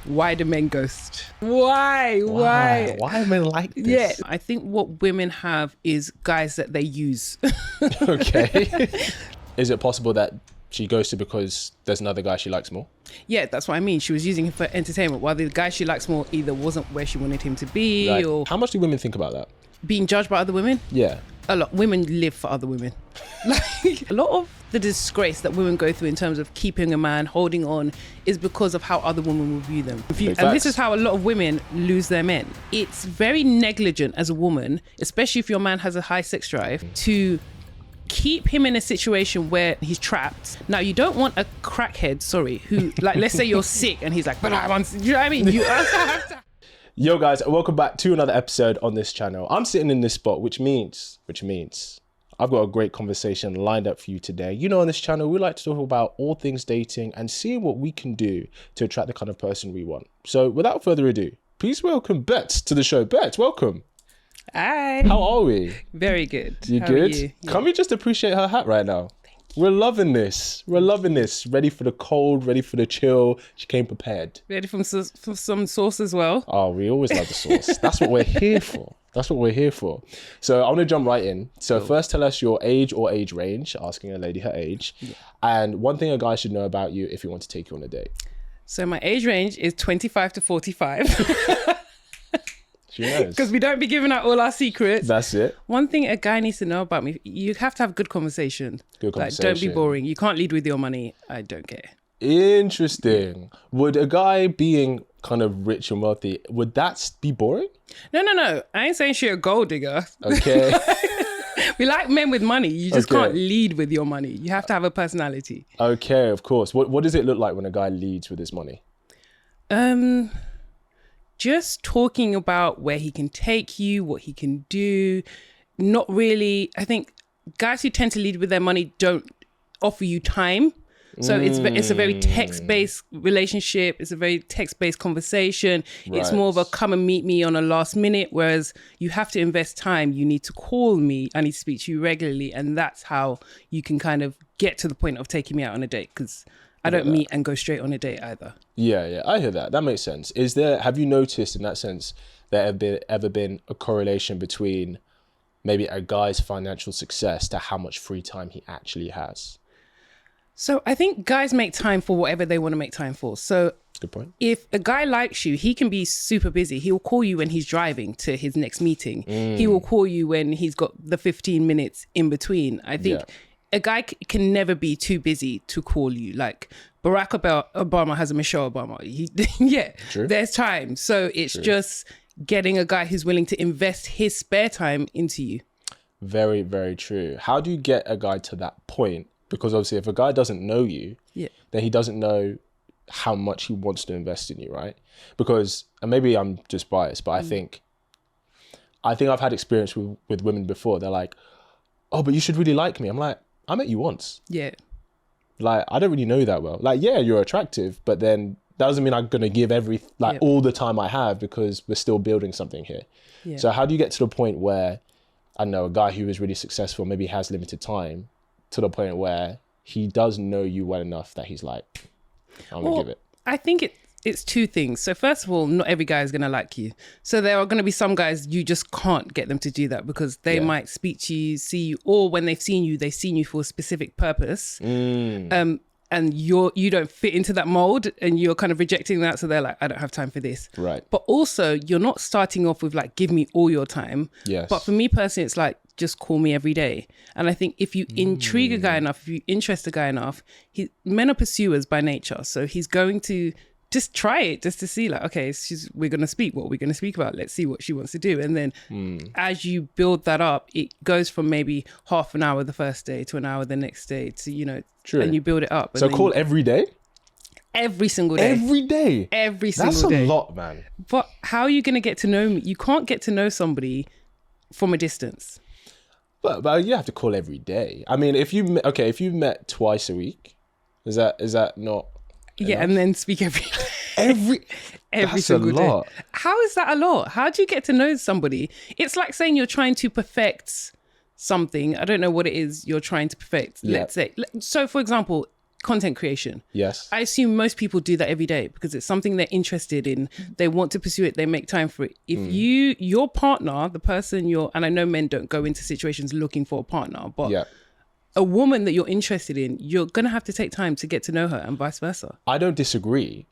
Why do men ghost? Why are men like this? Yeah, I think what women have is guys that they use. Okay. Is it possible that she ghosted because there's another guy she likes more? Yeah, that's what I mean. She was using him for entertainment, while the guy she likes more either wasn't where she wanted him to be, Like, or how much do women think about that? being judged by other women. Yeah. A lot. Women live for other women. Like, a lot of the disgrace that women go through in terms of keeping a man, holding on, is because of how other women will view them. And this is how a lot of women lose their men. It's very negligent as a woman, especially if your man has a high sex drive, to keep him in a situation where he's trapped. Now, you don't want a crackhead, who, like, let's say you're sick and he's like, but I want, you know what I mean? Yo guys, welcome back to another episode on this channel. I'm sitting in this spot, which means I've got a great conversation lined up for you today. You know, on this channel, we like to talk about all things dating and seeing what we can do to attract the kind of person we want. So without further ado, please welcome Bets to the show. Bets, welcome. Hi. How are we? Very good. You How good? Are you? Yeah. Can we just appreciate her hat right now? We're loving this. Ready for the cold, ready for the chill. She came prepared. Ready for some sauce as well. Oh, we always love the sauce. That's what we're here for. So I want to jump right in. So first, tell us your age or age range, asking a lady her age. Yeah. And one thing a guy should know about you if he wants to take you on a date. So my age range is 25 to 45. She knows. Because we don't be giving out all our secrets. That's it. One thing a guy needs to know about me, you have to have good conversation. Good conversation. Like, don't be boring. You can't lead with your money. I don't care. Interesting. Would a guy being kind of rich and wealthy, would that be boring? No. I ain't saying she a gold digger. Okay. We like men with money. You just can't lead with your money. You have to have a personality. Okay, of course. What does it look like when a guy leads with his money? Just talking about where he can take you, what he can do. Not really. I think guys who tend to lead with their money don't offer you time. So it's a very text-based relationship. It's a very text-based conversation. Right. It's more of a come and meet me on a last minute, whereas you have to invest time. You need to call me. I need to speak to you regularly. And that's how you can kind of get to the point of taking me out on a date, because I don't meet and go straight on a date either. Yeah, I hear that. That makes sense. Have you noticed in that sense there ever been a correlation between maybe a guy's financial success to how much free time he actually has? So I think guys make time for whatever they want to make time for. So good point. If a guy likes you, he can be super busy. He will call you when he's driving to his next meeting. He will call you when he's got the 15 minutes in between. I think a guy can never be too busy to call you. Like Barack Obama has a Michelle Obama. True. There's time. So it's just getting a guy who's willing to invest his spare time into you. Very, very true. How do you get a guy to that point? Because obviously if a guy doesn't know you, then he doesn't know how much he wants to invest in you, right? Because, and maybe I'm just biased, but I think I've had experience with women before. They're like, oh, but you should really like me. I'm like, I met you once. Yeah. Like, I don't really know you that well. Like, yeah, you're attractive, but then that doesn't mean I'm going to give all the time I have, because we're still building something here. Yeah. So how do you get to the point where, I don't know, a guy who is really successful, maybe has limited time, to the point where he does know you well enough that he's like, I'm going to give it? I think it's two things. So first of all, not every guy is going to like you. So there are going to be some guys you just can't get them to do that, because they might speak to you, see you, or when they've seen you for a specific purpose. And you don't fit into that mold, and you're kind of rejecting that. So they're like, I don't have time for this. Right. But also, you're not starting off with like, give me all your time. Yes. But for me personally, it's like, just call me every day. And I think if you intrigue a guy enough, if you interest a guy enough, men are pursuers by nature. So he's going to just try it just to see, like, okay, we're going to speak. What are we going to speak about? Let's see what she wants to do. And then as you build that up, it goes from maybe half an hour the first day to an hour the next day to, True. And you build it up. So call every day? Every single day. Every day? Every single day. That's a lot, man. But how are you going to get to know me? You can't get to know somebody from a distance. But you have to call every day. I mean, if you met twice a week, is that not enough? And then speak every every single a lot. day. How is that a lot? How do you get to know somebody? It's like saying you're trying to perfect something. I don't know what it is you're trying to perfect. Let's say. So for example, content creation. Yes. I assume most people do that every day because it's something they're interested in. They want to pursue it. They make time for it. If your partner, the person and I know men don't go into situations looking for a partner, but a woman that you're interested in, you're going to have to take time to get to know her and vice versa. I don't disagree.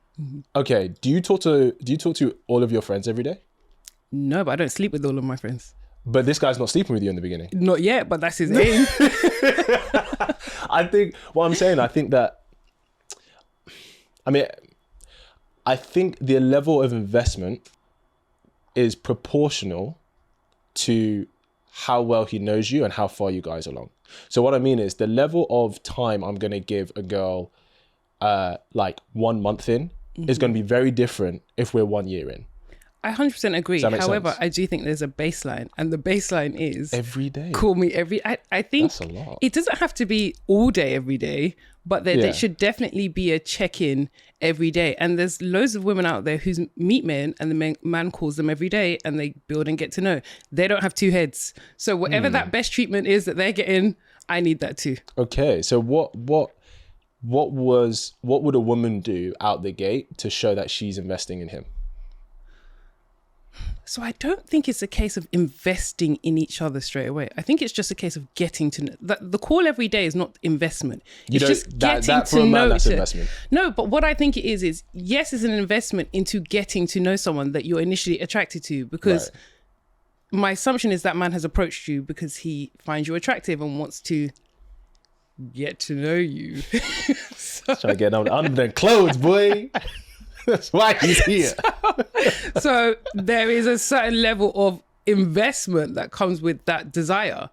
Okay. Do you talk to all of your friends every day? No, but I don't sleep with all of my friends. But this guy's not sleeping with you in the beginning. Not yet, but that's his aim. I think the level of investment is proportional to how well he knows you and how far you guys are along. So what I mean is the level of time I'm going to give a girl like 1 month in is going to be very different if we're 1 year in. I 100% agree. However, sense? I do think there's a baseline, and the baseline is every day. Call me every. I think that's a lot. It doesn't have to be all day, every day, but there should definitely be a check-in every day. And there's loads of women out there who meet men, and the man calls them every day, and they build and get to know. They don't have two heads, so whatever that best treatment is that they're getting, I need that too. Okay, so what would a woman do out the gate to show that she's investing in him? So I don't think it's a case of investing in each other straight away. I think it's just a case of getting to know. The call every day is not investment. It's just getting to know. That's investment. No, but what I think it is yes, it's an investment into getting to know someone that you're initially attracted to, because my assumption is that man has approached you because he finds you attractive and wants to get to know you. Trying to get under their clothes, boy. That's why he's here. So there is a certain level of investment that comes with that desire.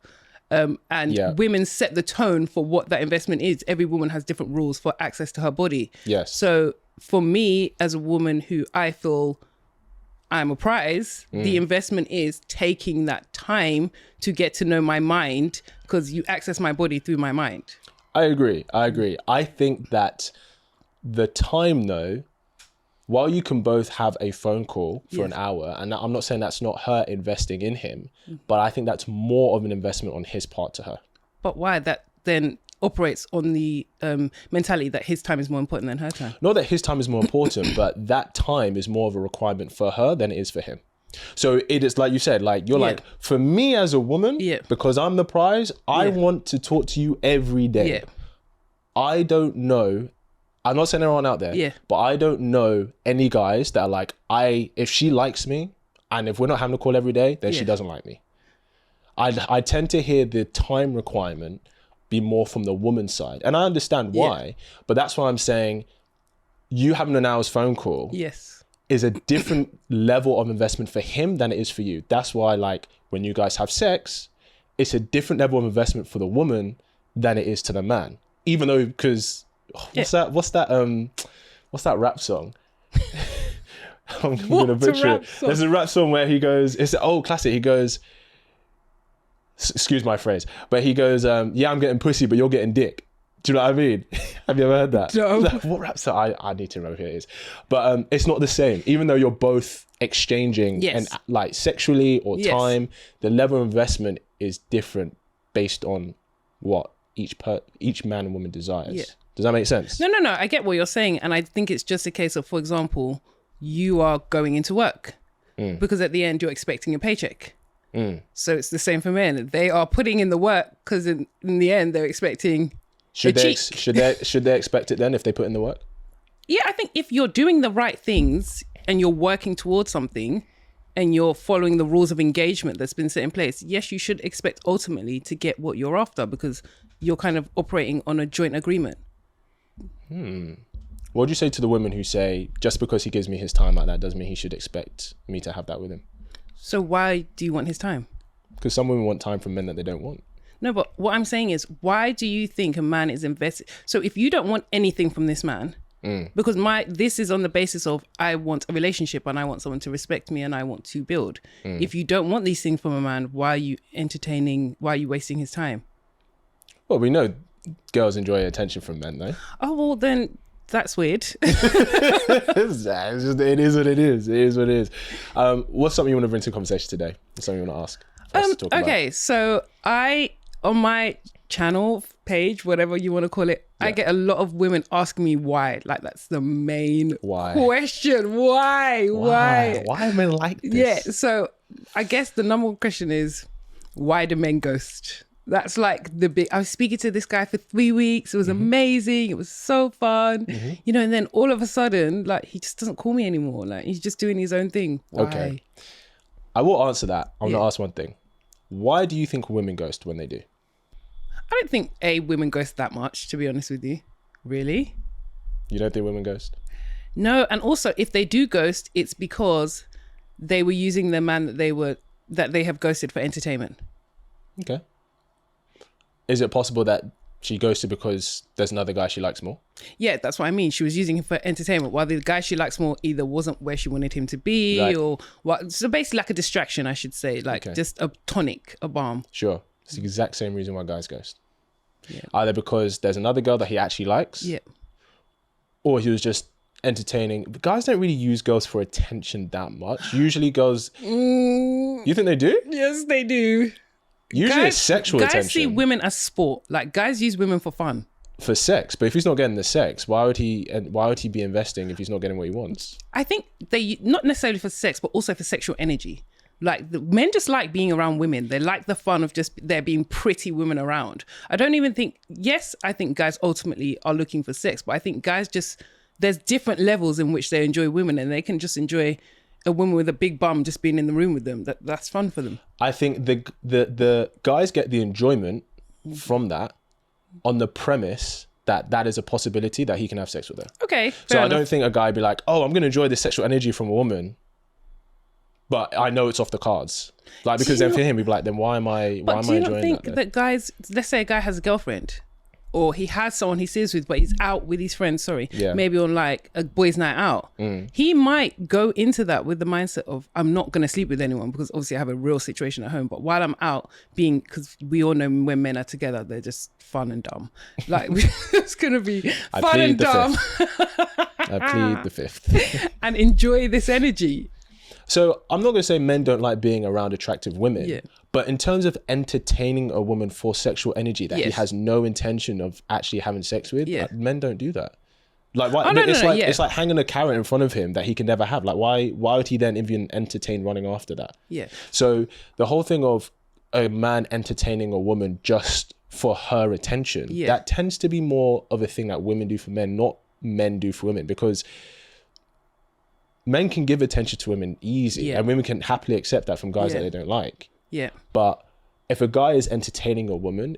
And women set the tone for what that investment is. Every woman has different rules for access to her body. Yes. So for me, as a woman who I feel I'm a prize, the investment is taking that time to get to know my mind, because you access my body through my mind. I agree. I think that the time, though, while you can both have a phone call for an hour, and I'm not saying that's not her investing in him, but I think that's more of an investment on his part to her. But why? That then operates on the mentality that his time is more important than her time. Not that his time is more important, but that time is more of a requirement for her than it is for him. So it is like you said, like you're like, for me as a woman, because I'm the prize, I want to talk to you every day. Yeah. I don't know. I'm not saying everyone out there, but I don't know any guys that are like, if she likes me and if we're not having a call every day, then she doesn't like me. I tend to hear the time requirement be more from the woman's side. And I understand why, but that's why I'm saying you having an hour's phone call is a different level of investment for him than it is for you. That's why, like, when you guys have sex, it's a different level of investment for the woman than it is to the man. Even though, because what's that rap song? I'm gonna butcher it. There's a rap song where he goes, it's an old classic. He goes, excuse my phrase, but he goes, yeah, I'm getting pussy, but you're getting dick. Do you know what I mean? Have you ever heard that? No. What rap song? I need to remember who it is. But it's not the same. Even though you're both exchanging and like sexually or time, the level of investment is different based on what each man and woman desires. Yeah. Does that make sense? No. I get what you're saying. And I think it's just a case of, for example, you are going into work because at the end you're expecting a paycheck. So it's the same for men. They are putting in the work because in the end they're expecting should they expect it then if they put in the work? Yeah, I think if you're doing the right things and you're working towards something and you're following the rules of engagement that's been set in place, yes, you should expect ultimately to get what you're after because you're kind of operating on a joint agreement. What would you say to the women who say, just because he gives me his time like that doesn't mean he should expect me to have that with him? So why do you want his time? Because some women want time from men that they don't want. No, but what I'm saying is, why do you think a man is invested? So if you don't want anything from this man, because this is on the basis of I want a relationship and I want someone to respect me and I want to build. If you don't want these things from a man, why are you wasting his time? Well, we know girls enjoy attention from men, though. Oh, well, then that's weird. It is what it is. It is what it is. What's something you want to bring to the conversation today? What's something you want to ask? Okay, so on my channel, page, whatever you want to call it, I get a lot of women asking me why. Like, that's the main question. Why? Why am I like this? Yeah. So I guess the number one question is, why do men ghost? That's like the big. I was speaking to this guy for 3 weeks. It was amazing. It was so fun. You know, and then all of a sudden, like, he just doesn't call me anymore. Like, he's just doing his own thing. Why? Okay. I will answer that. I'm going to ask one thing. Why do you think women ghost when they do? I don't think women ghost that much, to be honest with you. Really? You don't think women ghost? No, and also if they do ghost, it's because they were using the man that they have ghosted for entertainment. Okay. Is it possible that she ghosted because there's another guy she likes more? Yeah, that's what I mean. She was using him for entertainment, while the guy she likes more either wasn't where she wanted him to be, or what. So basically, like a distraction, I should say, like just a tonic, a balm. Sure, it's the exact same reason why guys ghost. Yeah. Either because there's another girl that he actually likes, or he was just entertaining. But guys don't really use girls for attention that much. Usually, girls. You think they do? Yes, they do. Usually it's sexual attention. Guys see women as sport. Like, guys use women for fun. For sex. But if he's not getting the sex, why would he be investing if he's not getting what he wants? I think they, not necessarily for sex, but also for sexual energy. Like, the men just like being around women. They like the fun of just there being pretty women around. I don't even think, yes, I think guys ultimately are looking for sex, but I think guys just, there's different levels in which they enjoy women, and they can just enjoy a woman with a big bum just being in the room with them. That's fun for them. I think the guys get the enjoyment from that on the premise that is a possibility that he can have sex with her. Okay. So I don't think a guy would be like, oh, I'm going to enjoy this sexual energy from a woman, but I know it's off the cards. Like, because then for him, he'd be like, then why am I enjoying that? Do you not think that guys, let's say a guy has a girlfriend, or he has someone he sleeps with, but he's out with his friends, maybe on like a boys' night out. He might go into that with the mindset of, I'm not going to sleep with anyone because obviously I have a real situation at home. But while I'm out because we all know when men are together, they're just fun and dumb. Like, it's going to be fun and dumb. I plead the fifth. And enjoy this energy. So I'm not going to say men don't like being around attractive women, but in terms of entertaining a woman for sexual energy that he has no intention of actually having sex with, men don't do that. Like, why? It's like hanging a carrot in front of him that he can never have. Like, why would he then even entertain running after that? Yeah. So the whole thing of a man entertaining a woman just for her attention, that tends to be more of a thing that women do for men, not men do for women, because men can give attention to women easy, and women can happily accept that from guys that they don't like. Yeah. But if a guy is entertaining a woman,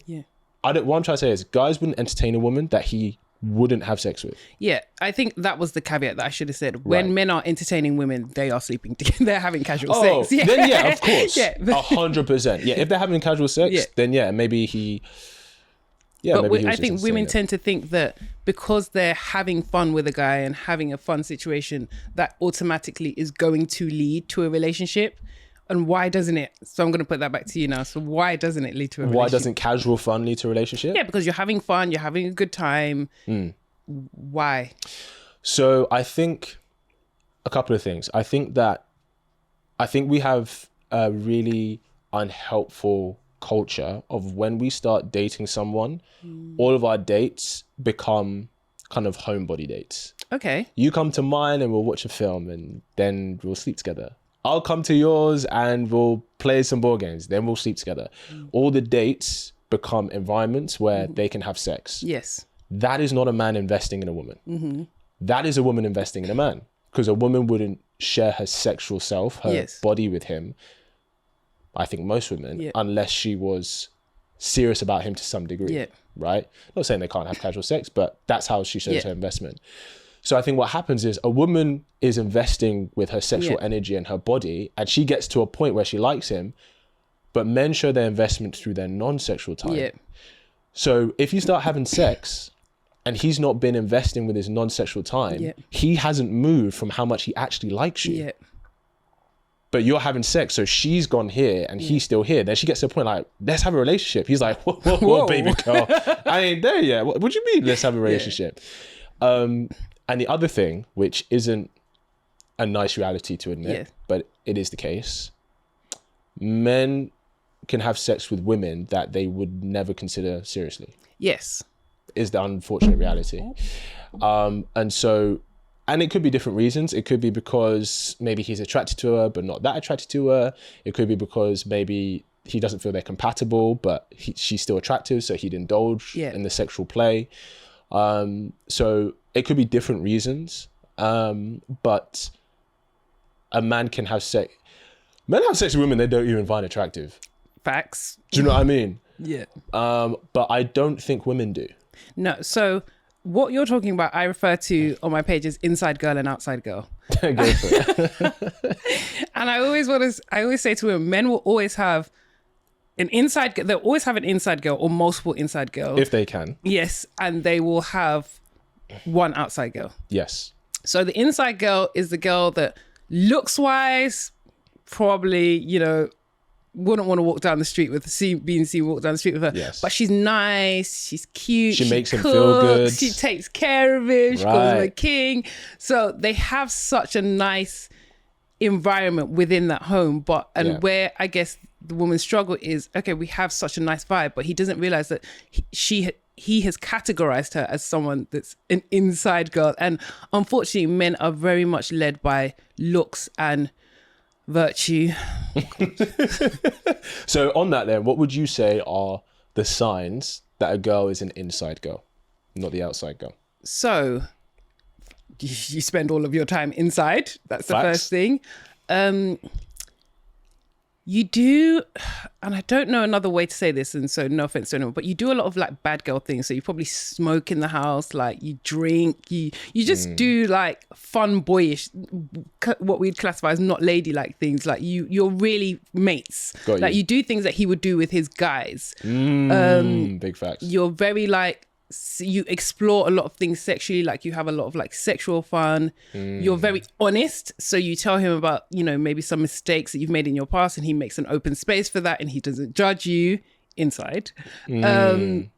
what I'm trying to say is guys wouldn't entertain a woman that he wouldn't have sex with. Yeah, I think that was the caveat that I should have said. When men are entertaining women, they are sleeping together. They're having casual sex. Then of course. 100%. Yeah, if they're having casual sex, then maybe he... Yeah, but I think women tend to think that because they're having fun with a guy and having a fun situation, that automatically is going to lead to a relationship. And why doesn't it? So I'm going to put that back to you now. So why doesn't it lead to a relationship? Why doesn't casual fun lead to a relationship? Yeah, because you're having fun, you're having a good time. Why? So I think a couple of things. I think we have a really unhelpful culture of when we start dating someone, all of our dates become kind of homebody dates. Okay. You come to mine and we'll watch a film and then we'll sleep together. I'll come to yours and we'll play some board games. Then we'll sleep together. All the dates become environments where they can have sex. Yes. That is not a man investing in a woman. That is a woman investing in a man, because a woman wouldn't share her sexual self, her body with him. I think most women, unless she was serious about him to some degree, right? Not saying they can't have casual sex, but that's how she shows her investment. So I think what happens is a woman is investing with her sexual energy and her body, and she gets to a point where she likes him, but men show their investment through their non-sexual time. Yeah. So if you start having sex and he's not been investing with his non-sexual time, he hasn't moved from how much he actually likes you. Yeah. But you're having sex, so she's gone here and he's still here. Then she gets to a point like, let's have a relationship. He's like, whoa, baby girl. I ain't there yet. What do you mean, let's have a relationship? And the other thing, which isn't a nice reality to admit, but it is the case, men can have sex with women that they would never consider seriously. Yes. Is the unfortunate reality. And it could be different reasons. It could be because maybe he's attracted to her, but not that attracted to her. It could be because maybe he doesn't feel they're compatible, but she's still attractive, so he'd indulge in the sexual play. So it could be different reasons. But a man can have sex. Men have sex with women they don't even find attractive. Facts. Do you know what I mean? Yeah. But I don't think women do. No. So what you're talking about, I refer to on my page as inside girl and outside girl. Go for it. And I always say to women, men will always have they'll always have an inside girl or multiple inside girls. If they can. Yes. And they will have one outside girl. Yes. So the inside girl is the girl that looks wise, probably, wouldn't want to walk down the street with being seen walk down the street with her. Yes. But she's nice, she's cute, she makes cooks, him feel good. she takes care of him, she calls him a king. So they have such a nice environment within that home. Where I guess the woman's struggle is, okay, we have such a nice vibe, but he doesn't realize that he has categorized her as someone that's an inside girl. And unfortunately, men are very much led by looks and virtue. So on that then, what would you say are the signs that a girl is an inside girl, not the outside girl? So you spend all of your time inside. That's the first thing. You do, and I don't know another way to say this, and so no offense to anyone, but you do a lot of like bad girl things. So you probably smoke in the house, like you drink, you just do like fun, boyish, what we'd classify as not ladylike things. Like you're really mates. Like you do things that he would do with his guys. Big facts. You're very like, you explore a lot of things sexually, like you have a lot of like sexual fun. You're very honest, so you tell him about maybe some mistakes that you've made in your past, and he makes an open space for that, and he doesn't judge you inside. And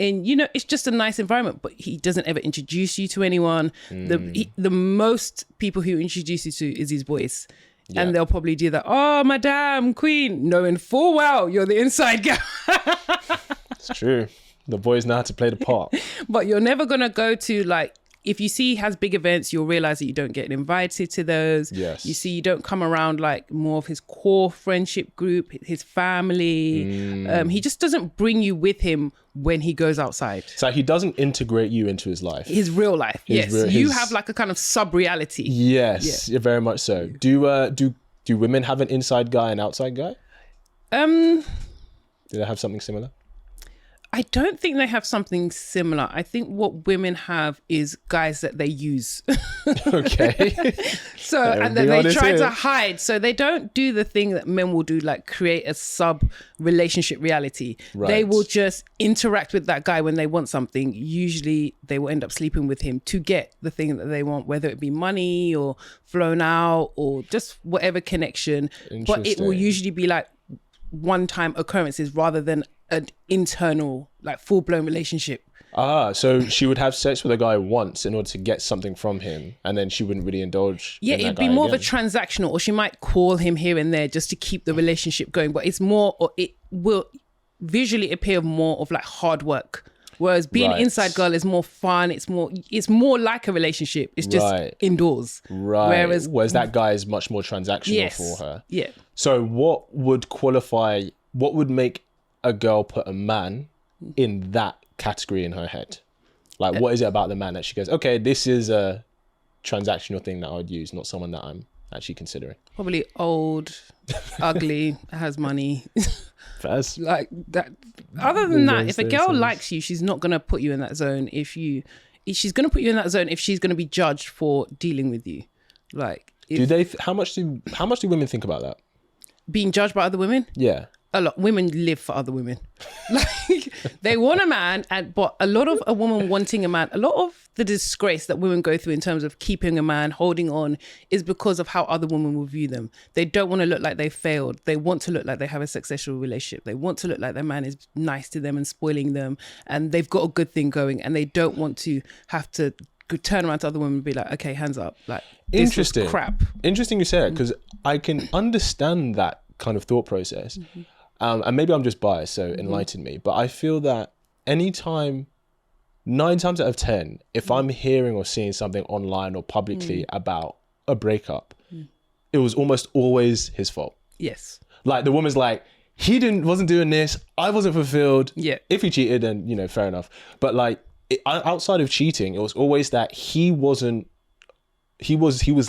it's just a nice environment, but he doesn't ever introduce you to anyone. The most people who introduce you to is his boys. And they'll probably do that, oh madame, queen, knowing full well you're the inside girl. It's true. The boys know how to play the part. But you're never going to go to, like, if you see he has big events, you'll realize that you don't get invited to those. Yes. You see, you don't come around like more of his core friendship group, his family. He just doesn't bring you with him when he goes outside. So he doesn't integrate you into his life. His real life. You have like a kind of sub-reality. Yes, yeah, very much so. Do women have an inside guy and outside guy? Do they have something similar? I don't think they have something similar. I think what women have is guys that they use. Okay. So, and then they try to hide. So they don't do the thing that men will do, like create a sub-relationship reality. Right. They will just interact with that guy when they want something. Usually they will end up sleeping with him to get the thing that they want, whether it be money or flown out or just whatever connection. But it will usually be like one-time occurrences rather than an internal, like full-blown relationship. So she would have sex with a guy once in order to get something from him, and then she wouldn't really indulge. Yeah, it'd be more of a transactional, or she might call him here and there just to keep the relationship going. But it's more, or it will visually appear more of like hard work. Whereas being inside girl is more fun. It's more like a relationship. It's just indoors. Right. Whereas that guy is much more transactional for her. Yeah. So what would make a girl put a man in that category in her head? Like, what is it about the man that she goes, okay, this is a transactional thing that I would use, not someone that I'm actually considering? Probably old, ugly, has money. That's like that. Other than that, if a girl likes you, she's not going to put you in that zone. She's going to put you in that zone if she's going to be judged for dealing with you. Like, how much do women think about that? Being judged by other women? Yeah. A lot. Women live for other women. Like, they want a man, but a lot of a woman wanting a man, a lot of the disgrace that women go through in terms of keeping a man, holding on, is because of how other women will view them. They don't want to look like they failed. They want to look like they have a successful relationship. They want to look like their man is nice to them and spoiling them, and they've got a good thing going, and they don't want to have to turn around to other women and be like, okay, hands up. Like, this is crap. Interesting you say that, because I can understand that kind of thought process. And maybe I'm just biased, so enlighten me. But I feel that anytime, 9 times out of 10, if I'm hearing or seeing something online or publicly about a breakup, it was almost always his fault. Yes. Like the woman's like, he wasn't doing this, I wasn't fulfilled. Yeah. If he cheated, then, you know, fair enough. But like outside of cheating, it was always that he was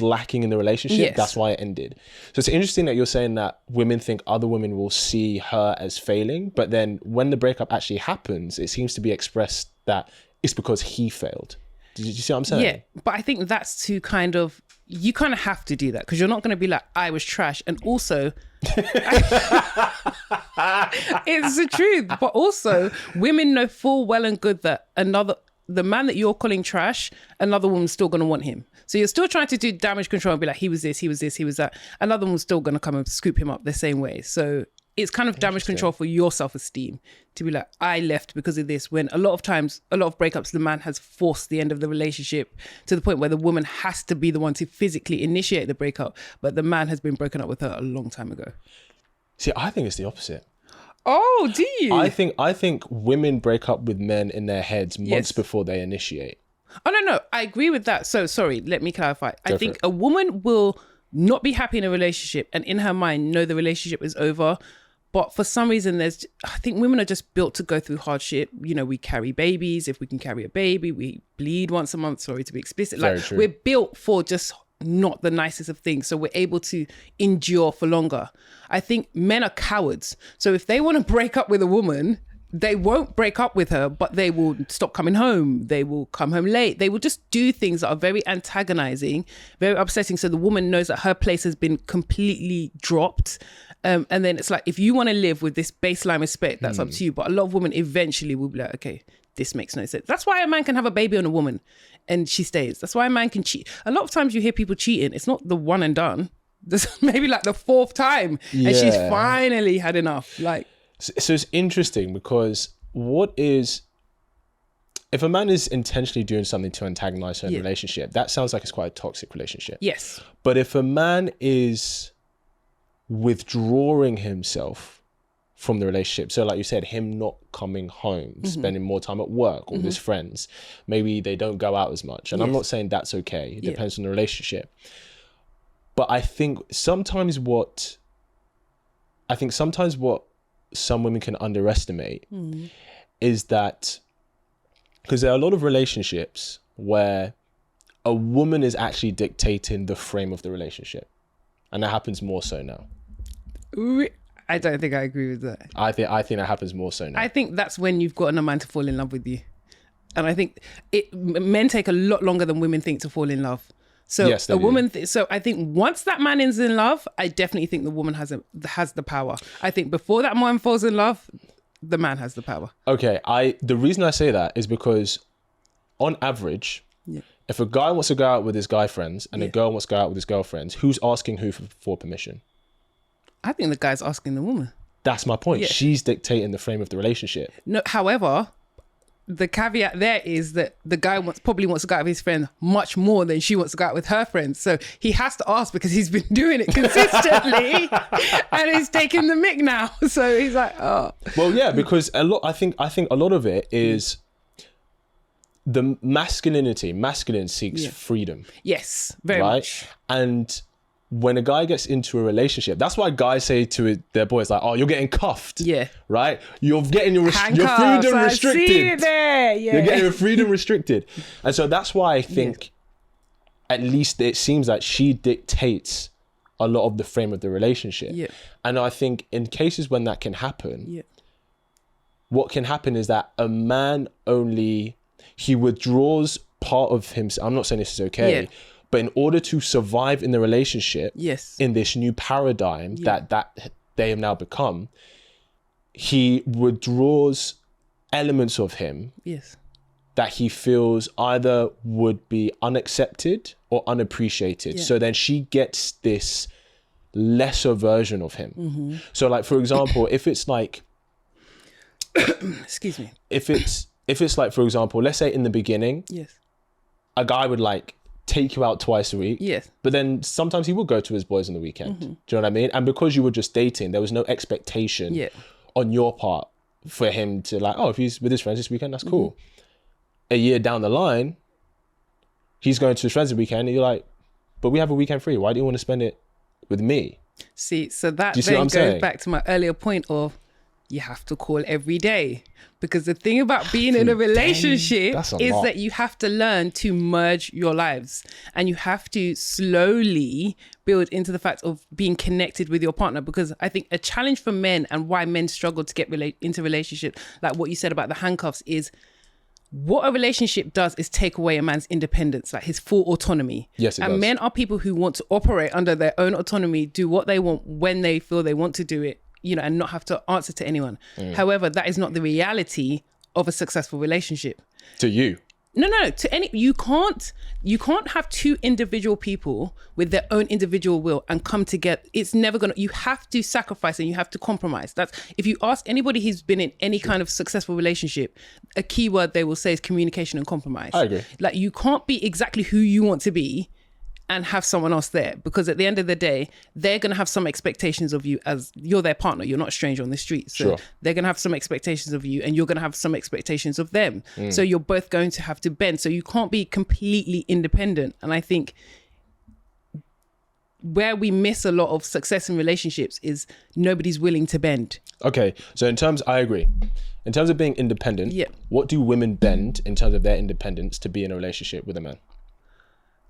lacking in the relationship. Yes. That's why it ended. So it's interesting that you're saying that women think other women will see her as failing, but then when the breakup actually happens, it seems to be expressed that it's because he failed. Did you see what I'm saying? Yeah, but I think that's to kind of, you kind of have to do that because you're not going to be like, I was trash. And also, it's the truth. But also, women know full well and good that the man that you're calling trash, another woman's still going to want him. So you're still trying to do damage control and be like, he was this, he was this, he was that. Another one's still going to come and scoop him up the same way. So it's kind of damage control for your self-esteem to be like, I left because of this, when a lot of times, a lot of breakups, the man has forced the end of the relationship to the point where the woman has to be the one to physically initiate the breakup, but the man has been broken up with her a long time ago. See, I think it's the opposite. Oh, do you? I think women break up with men in their heads months before they initiate. Oh, no, I agree with that. So sorry, let me clarify. I think a woman will not be happy in a relationship and in her mind know the relationship is over. But for some reason, I think women are just built to go through hardship. You know, we carry babies. If we can carry a baby, we bleed once a month. Sorry to be explicit. Like, we're built for just not the nicest of things. So we're able to endure for longer. I think men are cowards. So if they want to break up with a woman, they won't break up with her, but they will stop coming home. They will come home late. They will just do things that are very antagonizing, very upsetting. So the woman knows that her place has been completely dropped. And then it's like, if you want to live with this baseline respect, that's up to you. But a lot of women eventually will be like, okay, this makes no sense. That's why a man can have a baby on a woman and she stays. That's why a man can cheat. A lot of times you hear people cheating. It's not the one and done. This maybe like the 4th time. Yeah. And she's finally had enough. Like, so it's interesting because if a man is intentionally doing something to antagonize her in a relationship, that sounds like it's quite a toxic relationship. Yes. But if a man is withdrawing himself from the relationship, so like you said, him not coming home, spending more time at work or with his friends, maybe they don't go out as much. And I'm not saying that's okay. It depends on the relationship. But I think sometimes what some women can underestimate is that, because there are a lot of relationships where a woman is actually dictating the frame of the relationship, and that happens more so now. I don't think I agree with that. I think that happens more so now. I think that's when you've gotten a man to fall in love with you, and I think men take a lot longer than women think to fall in love. So yes, so I think once that man is in love, I definitely think the woman has the power. I think before that man falls in love, the man has the power. Okay, the reason I say that is because on average, if a guy wants to go out with his guy friends and a girl wants to go out with his girlfriends, who's asking who for permission? I think the guy's asking the woman. That's my point. Yeah. She's dictating the frame of the relationship. No, however, the caveat there is that the guy probably wants to go out with his friend much more than she wants to go out with her friends. So he has to ask because he's been doing it consistently and he's taking the mick now. So he's like, oh. Well, yeah, because I think a lot of it is the masculine seeks freedom. Yes, very much. And when a guy gets into a relationship, that's why guys say to their boys like, oh, you're getting cuffed. Yeah. Right? You're getting your freedom restricted. I see it there. Yeah. You're getting your freedom restricted. And so that's why I think, at least it seems like she dictates a lot of the frame of the relationship. Yeah. And I think in cases when that can happen, what can happen is that a man he withdraws part of himself. I'm not saying this is okay. But in order to survive in the relationship, in this new paradigm that they have now become, he withdraws elements of him that he feels either would be unaccepted or unappreciated. So then she gets this lesser version of him. So like, for example, if it's like, excuse me, if it's like, for example, let's say in the beginning, a guy would like take you out twice a week. Yes. But then sometimes he would go to his boys on the weekend. Do you know what I mean? And because you were just dating, there was no expectation on your part for him to like, oh, if he's with his friends this weekend, that's cool. A year down the line, he's going to his friends this weekend and you're like, but we have a weekend free. Why do you want to spend it with me? See, so that then goes back to my earlier point of you have to call every day. Because the thing about being in a relationship is that you have to learn to merge your lives and you have to slowly build into the fact of being connected with your partner. Because I think a challenge for men and why men struggle to get into relationships, like what you said about the handcuffs, is what a relationship does is take away a man's independence, like his full autonomy. Yes, it does. And men are people who want to operate under their own autonomy, do what they want when they feel they want to do it, you know, and not have to answer to anyone. However, that is not the reality of a successful relationship. To you. No, to any, you can't have two individual people with their own individual will and come together. It's never gonna, you have to sacrifice and you have to compromise. That's, if you ask anybody who's been in any kind of successful relationship, a key word they will say is communication and compromise. I agree. Like, you can't be exactly who you want to be and have someone else there, because at the end of the day, they're going to have some expectations of you as you're their partner. You're not a stranger on the street. So they're going to have some expectations of you and you're going to have some expectations of them. So you're both going to have to bend. So you can't be completely independent. And I think where we miss a lot of success in relationships is nobody's willing to bend. Okay. So I agree. In terms of being independent, what do women bend in terms of their independence to be in a relationship with a man?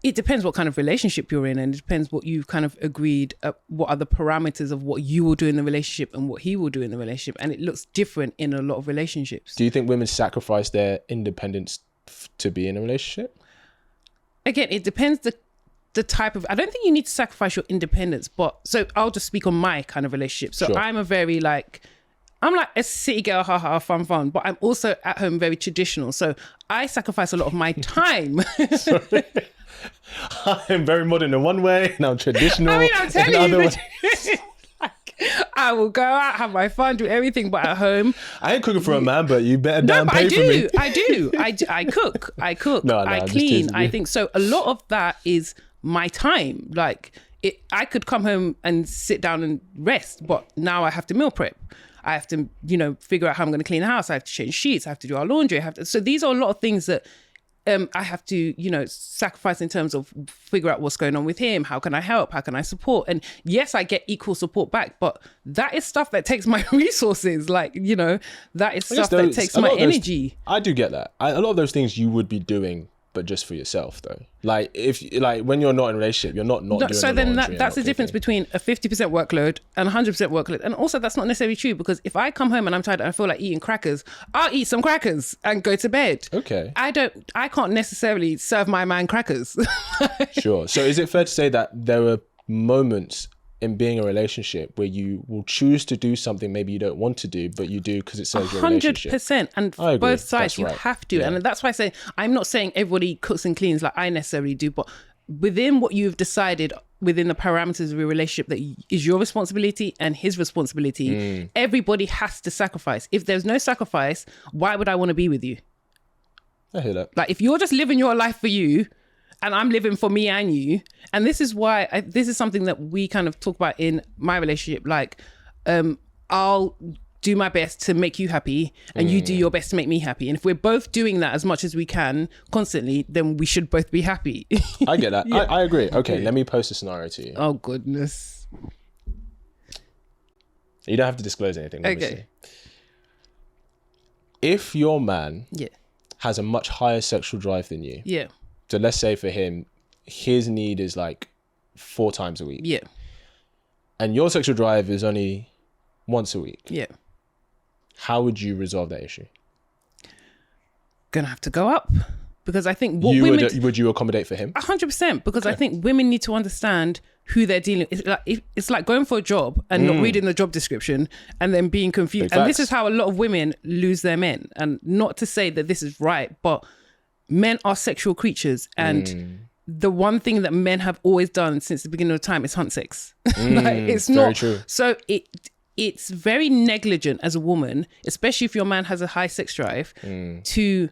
It depends what kind of relationship you're in, and it depends what you've kind of agreed, what are the parameters of what you will do in the relationship and what he will do in the relationship. And it looks different in a lot of relationships. Do you think women sacrifice their independence to be in a relationship? Again, it depends the type of, I don't think you need to sacrifice your independence, but so I'll just speak on my kind of relationship. So I'm a very I'm like a city girl, fun, but I'm also at home very traditional. So I sacrifice a lot of my time. Sorry. I'm very modern in one way and I'm traditional. I mean, I'm telling you, I will go out, have my fun, do everything, but at home. I ain't cooking for a man, but you better pay for me. I do. I cook. I clean. I think so. A lot of that is my time. Like, I could come home and sit down and rest, but now I have to meal prep. I have to, figure out how I'm going to clean the house. I have to change sheets. I have to do our laundry. So these are a lot of things that I have to, sacrifice in terms of figure out what's going on with him. How can I help? How can I support? And yes, I get equal support back, but that is stuff that takes my resources. That is stuff that takes my energy. I do get that. A lot of those things you would be doing, but just for yourself though. When you're not in a relationship, you're not doing so then that's the difference between a 50% workload and 100% workload. And also that's not necessarily true, because if I come home and I'm tired and I feel like eating crackers, I'll eat some crackers and go to bed. Okay. I can't necessarily serve my man crackers. Sure. So is it fair to say that there are moments in being in a relationship where you will choose to do something maybe you don't want to do, but you do because it serves your relationship? 100%. And both sides, you have to. Yeah. And that's why I say, I'm not saying everybody cooks and cleans like I necessarily do, but within what you've decided, within the parameters of your relationship that is your responsibility and his responsibility, everybody has to sacrifice. If there's no sacrifice, why would I want to be with you? I hear that. Like, if you're just living your life for you, and I'm living for me and you. And this is why, this is something that we kind of talk about in my relationship. I'll do my best to make you happy and you do your best to make me happy. And if we're both doing that as much as we can constantly, then we should both be happy. I get that. Yeah. I agree. Okay, let me pose a scenario to you. Oh, goodness. You don't have to disclose anything, obviously. Okay. If your man has a much higher sexual drive than you, so let's say for him, his need is 4 times a week. Yeah. And your sexual drive is only once a week. Yeah. How would you resolve that issue? Gonna have to go up. Because I think what would you accommodate for him? 100%. Because I think women need to understand who they're dealing with. It's like going for a job and not reading the job description and then being confused. And this is how a lot of women lose their men. And not to say that this is right, but men are sexual creatures, and the one thing that men have always done since the beginning of time is hunt sex. It's not true. So it's very negligent as a woman, especially if your man has a high sex drive, to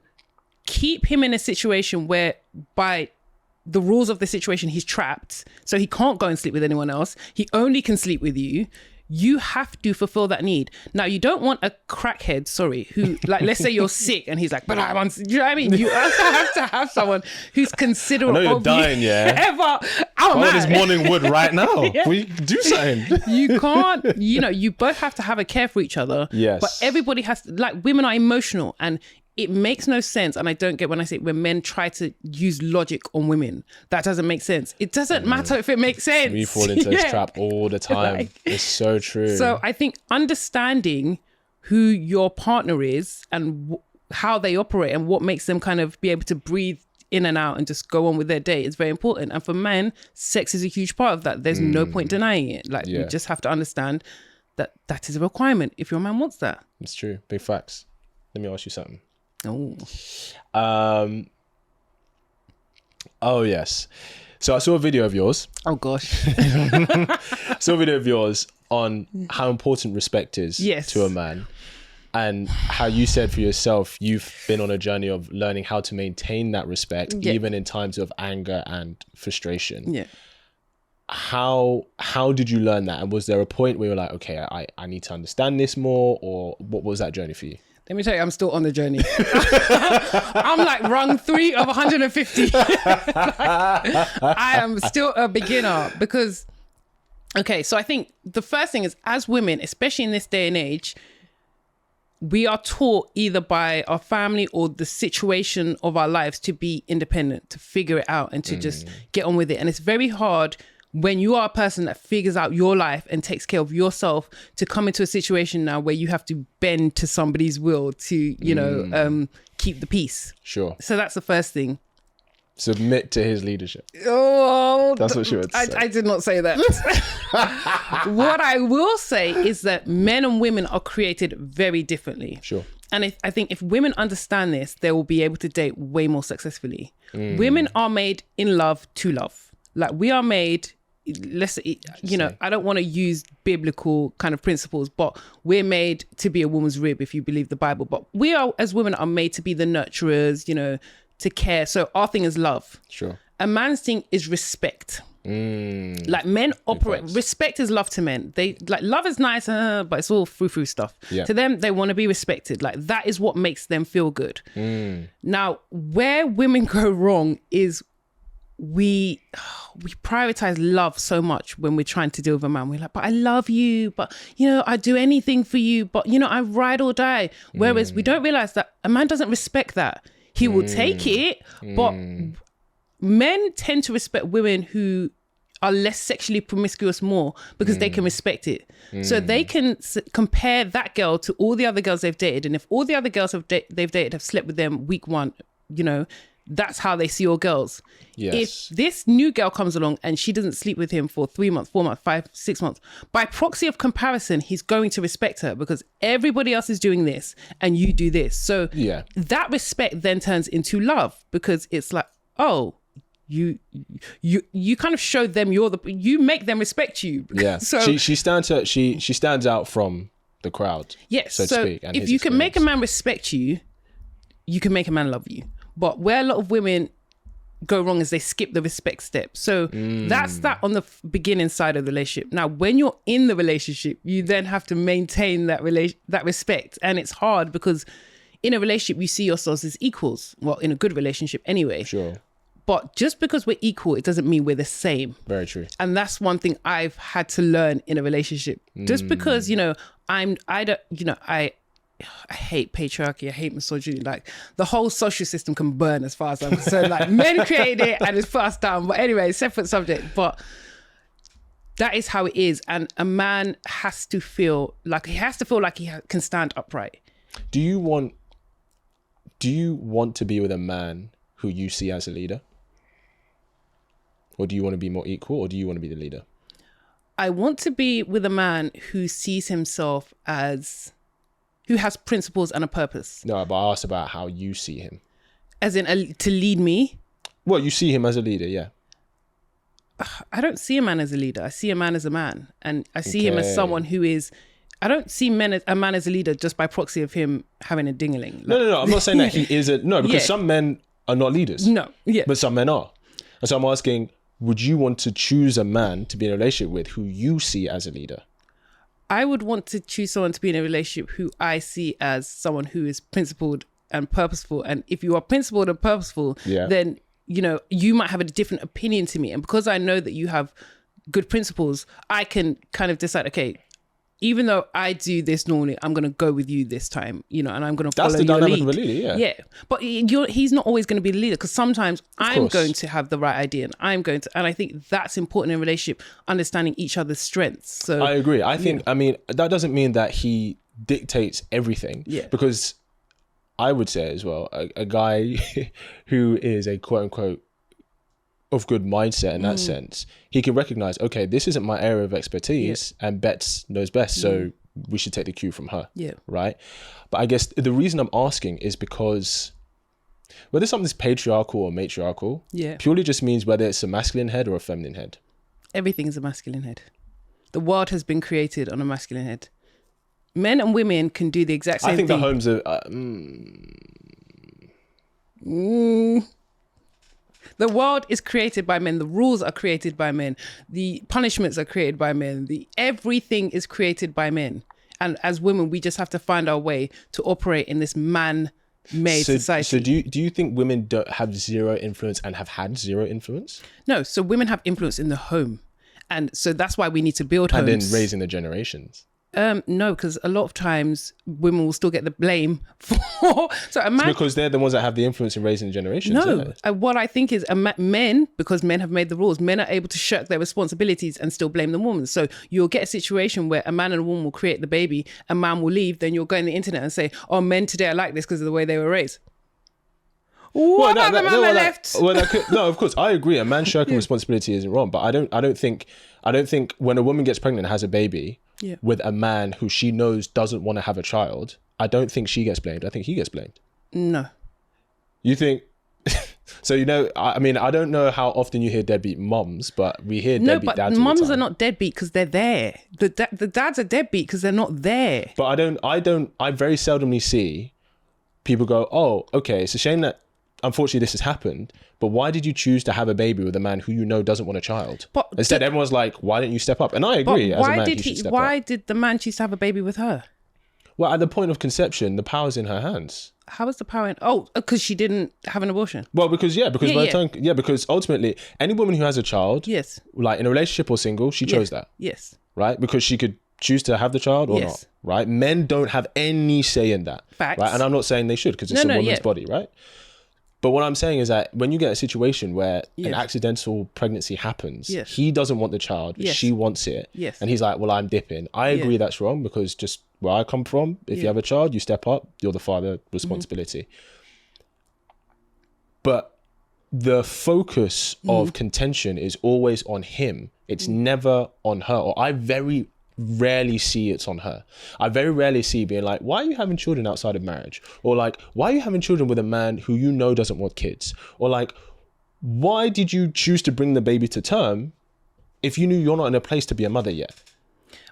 keep him in a situation where by the rules of the situation, he's trapped. So he can't go and sleep with anyone else. He only can sleep with you. You have to fulfill that need. Now, you don't want a crackhead, who, like, let's say you're sick and he's like, but I want, do you know what I mean? You also have to have someone who's considerate I know you're of dying, you. yeah. I want this morning wood right now. Yeah. We do something. You can't, you both have to have a care for each other. Yes. But everybody has to, like, women are emotional, and it makes no sense. And I don't get when I say when men try to use logic on women. That doesn't make sense. It doesn't matter if it makes sense. We fall into this trap all the time. Like, it's so true. So I think understanding who your partner is and how they operate and what makes them kind of be able to breathe in and out and just go on with their day is very important. And for men, sex is a huge part of that. There's no point denying it. Like, you just have to understand that that is a requirement if your man wants that. It's true. Big facts. Let me ask you something. Oh yes. So I saw a video of yours. Oh gosh. Saw a video of yours on how important respect is to a man, and how you said for yourself you've been on a journey of learning how to maintain that respect even in times of anger and frustration. Yeah. How did you learn that? And was there a point where you were like, okay, I need to understand this more, or what was that journey for you? Let me tell you, I'm still on the journey. I'm like rung 3 of 150. I am still a beginner because, okay, so I think the first thing is, as women, especially in this day and age, we are taught either by our family or the situation of our lives to be independent, to figure it out and to just get on with it. And it's very hard when you are a person that figures out your life and takes care of yourself to come into a situation now where you have to bend to somebody's will to, keep the peace. Sure. So that's the first thing. Submit to his leadership. Oh, that's what she would say. I did not say that. What I will say is that men and women are created very differently. Sure. And I think if women understand this, they will be able to date way more successfully. Women are made in love to love. Like, we are made, I don't want to use biblical kind of principles, but we're made to be a woman's rib if you believe the Bible. But we are, as women, are made to be the nurturers, to care. So our thing is love. Sure. A man's thing is respect. Like, men operate, respect is love to men. They like, love is nice, but it's all frou-frou stuff. Yeah. To them, they want to be respected. Like, that is what makes them feel good. Now, where women go wrong is we prioritize love so much when we're trying to deal with a man. We're like, but I love you, but I do anything for you, but I ride or die. Whereas we don't realize that a man doesn't respect that. He will take it, but men tend to respect women who are less sexually promiscuous more because they can respect it. So they can compare that girl to all the other girls they've dated, and if all the other girls they've dated have slept with them week one, that's how they see all girls. Yes. If this new girl comes along and she doesn't sleep with him for 3 months, 4 months, 5, 6 months, by proxy of comparison, he's going to respect her because everybody else is doing this and you do this. So that respect then turns into love because it's like, oh, you kind of show them you make them respect you. Yeah. So she stands out from the crowd. Yes. So to speak. And if you can make a man respect you, you can make a man love you. But where a lot of women go wrong is they skip the respect step. So that's that on the beginning side of the relationship. Now, when you're in the relationship, you then have to maintain that respect. And it's hard because in a relationship, you see yourselves as equals. Well, in a good relationship anyway. Sure. But just because we're equal, it doesn't mean we're the same. Very true. And that's one thing I've had to learn in a relationship. Just because, I hate patriarchy. I hate misogyny. Like, the whole social system can burn as far as I'm concerned. Like, men created it and it's passed down. But anyway, separate subject. But that is how it is. And a man has to feel like he can stand upright. Do you want to be with a man who you see as a leader? Or do you want to be more equal, or do you want to be the leader? I want to be with a man who sees himself as, who has principles and a purpose. No, but I asked about how you see him. As in to lead me? Well, you see him as a leader, yeah. I don't see a man as a leader. I see a man as a man. And I see him as someone who is, I don't see a man as a leader just by proxy of him having a ding-a-ling. No. I'm not saying that he is because some men are not leaders. No, yeah. But some men are. And so I'm asking, would you want to choose a man to be in a relationship with who you see as a leader? I would want to choose someone to be in a relationship who I see as someone who is principled and purposeful. And if you are principled and purposeful, then, you know, you might have a different opinion to me. And because I know that you have good principles, I can kind of decide, okay, even though I do this normally, I'm going to go with you this time, you know, and I'm going to follow your lead. That's the dynamic of a leader, yeah. But he's not always going to be the leader, because sometimes I'm going to have the right idea, and and I think that's important in a relationship, understanding each other's strengths. So I agree. I think, I mean, that doesn't mean that he dictates everything, because I would say as well, a guy who is a quote unquote of good mindset in that sense, he can recognize, okay, this isn't my area of expertise, and Bets knows best, so we should take the cue from her, right? But I guess the reason I'm asking is because whether something's patriarchal or matriarchal, purely just means whether it's a masculine head or a feminine head. Everything is a masculine head. The world has been created on a masculine head. Men and women can do the exact same thing. I think the homes are... The world is created by men. The rules are created by men. The punishments are created by men. Everything is created by men. And as women, we just have to find our way to operate in this man-made society. So do you think women don't have zero influence and have had zero influence? No. So women have influence in the home. And so that's why we need to build homes. And then raising the generations. No, because a lot of times women will still get the blame for... So it's because they're the ones that have the influence in raising the generations. No, what I think is men, because men have made the rules, men are able to shirk their responsibilities and still blame the woman. So you'll get a situation where a man and a woman will create the baby, a man will leave, then you'll go on the internet and say, oh, men today are like this because of the way they were raised. What about the man that left? No, of course, I agree. A man shirking responsibility isn't wrong, but I don't think when a woman gets pregnant and has a baby with a man who she knows doesn't want to have a child, I don't think she gets blamed. I think he gets blamed. No. You think? So, you know, I mean, I don't know how often you hear deadbeat mums, but we hear deadbeat dads all the time. Mums are not deadbeat because they're there. The dads are deadbeat because they're not there. But I very seldomly see people go, oh, okay, it's a shame that unfortunately this has happened, but why did you choose to have a baby with a man who you know doesn't want a child? But instead, everyone's like, why didn't you step up? And I agree, as a man, he should step up. Why did the man choose to have a baby with her? Well, at the point of conception, the power's in her hands. How is the power in... Oh, because she didn't have an abortion. Well, because because ultimately, any woman who has a child, like in a relationship or single, she chose that. Yes. Right? Because she could choose to have the child or not. Right? Men don't have any say in that. Facts. Right? And I'm not saying they should, because it's a woman's body, right? But what I'm saying is that when you get a situation where an accidental pregnancy happens, he doesn't want the child, she wants it. And he's like, well, I'm dipping. I agree that's wrong, because just where I come from, if you have a child, you step up, you're the father, responsibility. But the focus of contention is always on him. It's never on her. Or I very rarely see it's on her. I very rarely see being like, why are you having children outside of marriage? Or like, why are you having children with a man who you know doesn't want kids? Or like, why did you choose to bring the baby to term if you knew you're not in a place to be a mother yet?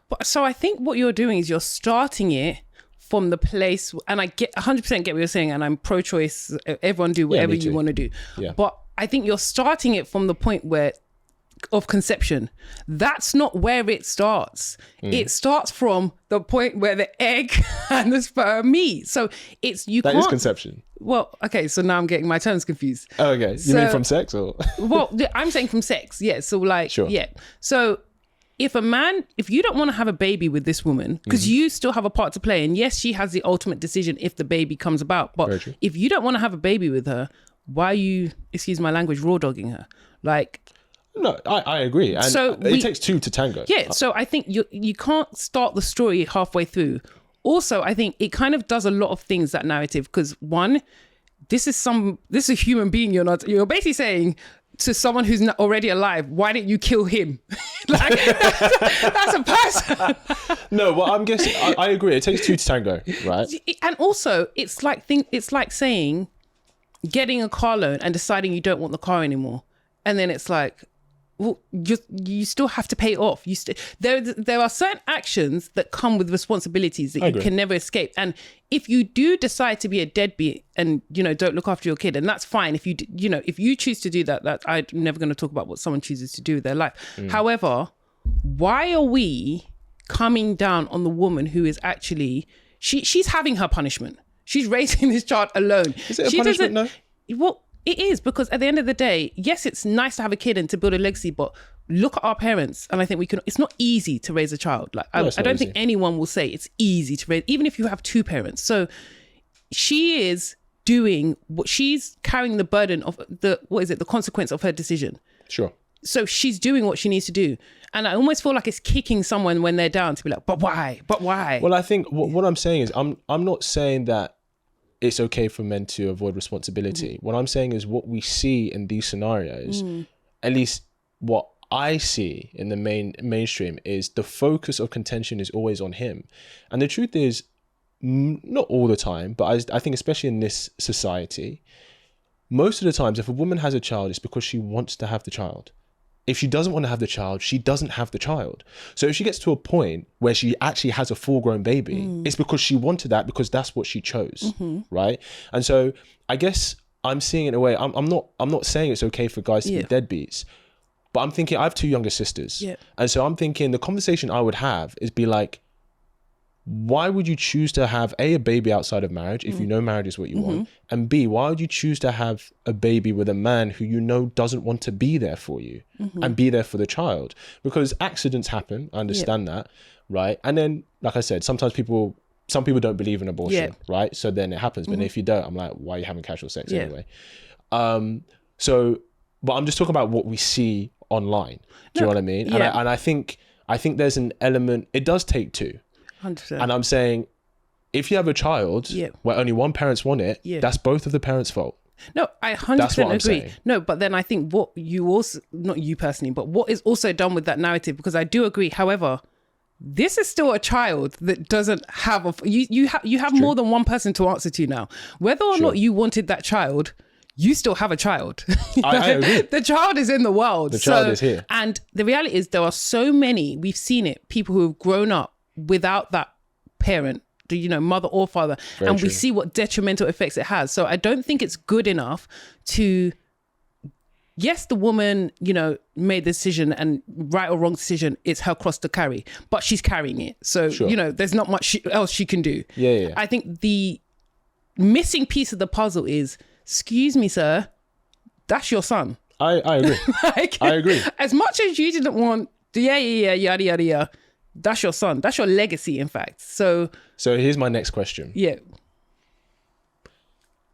But so I think what you're doing is you're starting it from the place, and I get 100% get what you're saying, and I'm pro-choice. Everyone do whatever you want to do. But I think you're starting it from the point of conception. That's not where it starts. It starts from the point where the egg and the sperm meet. So that is conception. Well, okay, so now I'm getting my terms confused. Oh, okay. You mean from sex or? Well, I'm saying from sex. Yeah. So like, So if you don't want to have a baby with this woman, because you still have a part to play, and yes, she has the ultimate decision if the baby comes about. But if you don't want to have a baby with her, why are you, excuse my language, raw dogging her? Like, no, I agree. And so it takes two to tango. Yeah, so I think you can't start the story halfway through. Also, I think it kind of does a lot of things, that narrative, because one, this is a human being. You're basically saying to someone who's not already alive, why didn't you kill him? Like, that's a person. No, well, I'm guessing, I agree. It takes two to tango, right? And also, it's like saying getting a car loan and deciding you don't want the car anymore. And then it's like, well, you still have to pay it off. There are certain actions that come with responsibilities that you can never escape. And if you do decide to be a deadbeat and, don't look after your kid, and that's fine. If if you choose to do that, I'm never going to talk about what someone chooses to do with their life. However, why are we coming down on the woman who is actually, she's having her punishment. She's raising this child alone. Is it a punishment, no? Well, it is, because at the end of the day, yes, it's nice to have a kid and to build a legacy, but look at our parents, and I think it's not easy to raise a child. Like, I don't think anyone will say it's easy to raise, even if you have two parents. So she is doing what, she's carrying the burden of the consequence of her decision. Sure. So she's doing what she needs to do. And I almost feel like it's kicking someone when they're down to be like, but why? But why? Well, I think what I'm saying is, I'm not saying that it's okay for men to avoid responsibility. What I'm saying is, what we see in these scenarios, at least what I see in the mainstream, is the focus of contention is always on him. And the truth is, not all the time, but I think especially in this society, most of the times, if a woman has a child, it's because she wants to have the child. If she doesn't want to have the child, she doesn't have the child. So if she gets to a point where she actually has a full-grown baby, it's because she wanted that, because that's what she chose, right? And so I guess I'm seeing it in a way. I'm not saying it's okay for guys to be deadbeats, but I'm thinking, I have two younger sisters, and so I'm thinking the conversation I would have is be like, why would you choose to have a baby outside of marriage if you know marriage is what you want? And B, why would you choose to have a baby with a man who doesn't want to be there for you and be there for the child? Because accidents happen. I understand that, right? And then, like I said, some people don't believe in abortion, right? So then it happens. But if you don't, I'm like, why are you having casual sex anyway? But I'm just talking about what we see online. Do you know what I mean? And I think there's an element, it does take two. 100%. And I'm saying, if you have a child where only one parent's want it, that's both of the parents' fault. No, I 100% agree. No, but then I think what you also, not you personally, but what is also done with that narrative, because I do agree. However, this is still a child that doesn't have you have more than one person to answer to now. Whether or not you wanted that child, you still have a child. I agree. The child is in the world. The child is here. And the reality is, there are so many, we've seen it, people who have grown up without that parent, mother or father. Very and true. We see what detrimental effects it has. So I don't think it's good enough to, yes, the woman, made the decision, and right or wrong decision, it's her cross to carry, but she's carrying it. So, there's not much else she can do. Yeah. I think the missing piece of the puzzle is, excuse me, sir, that's your son. I agree. I agree. As much as you didn't want, yada. That's your son. That's your legacy, in fact. So here's my next question. Yeah.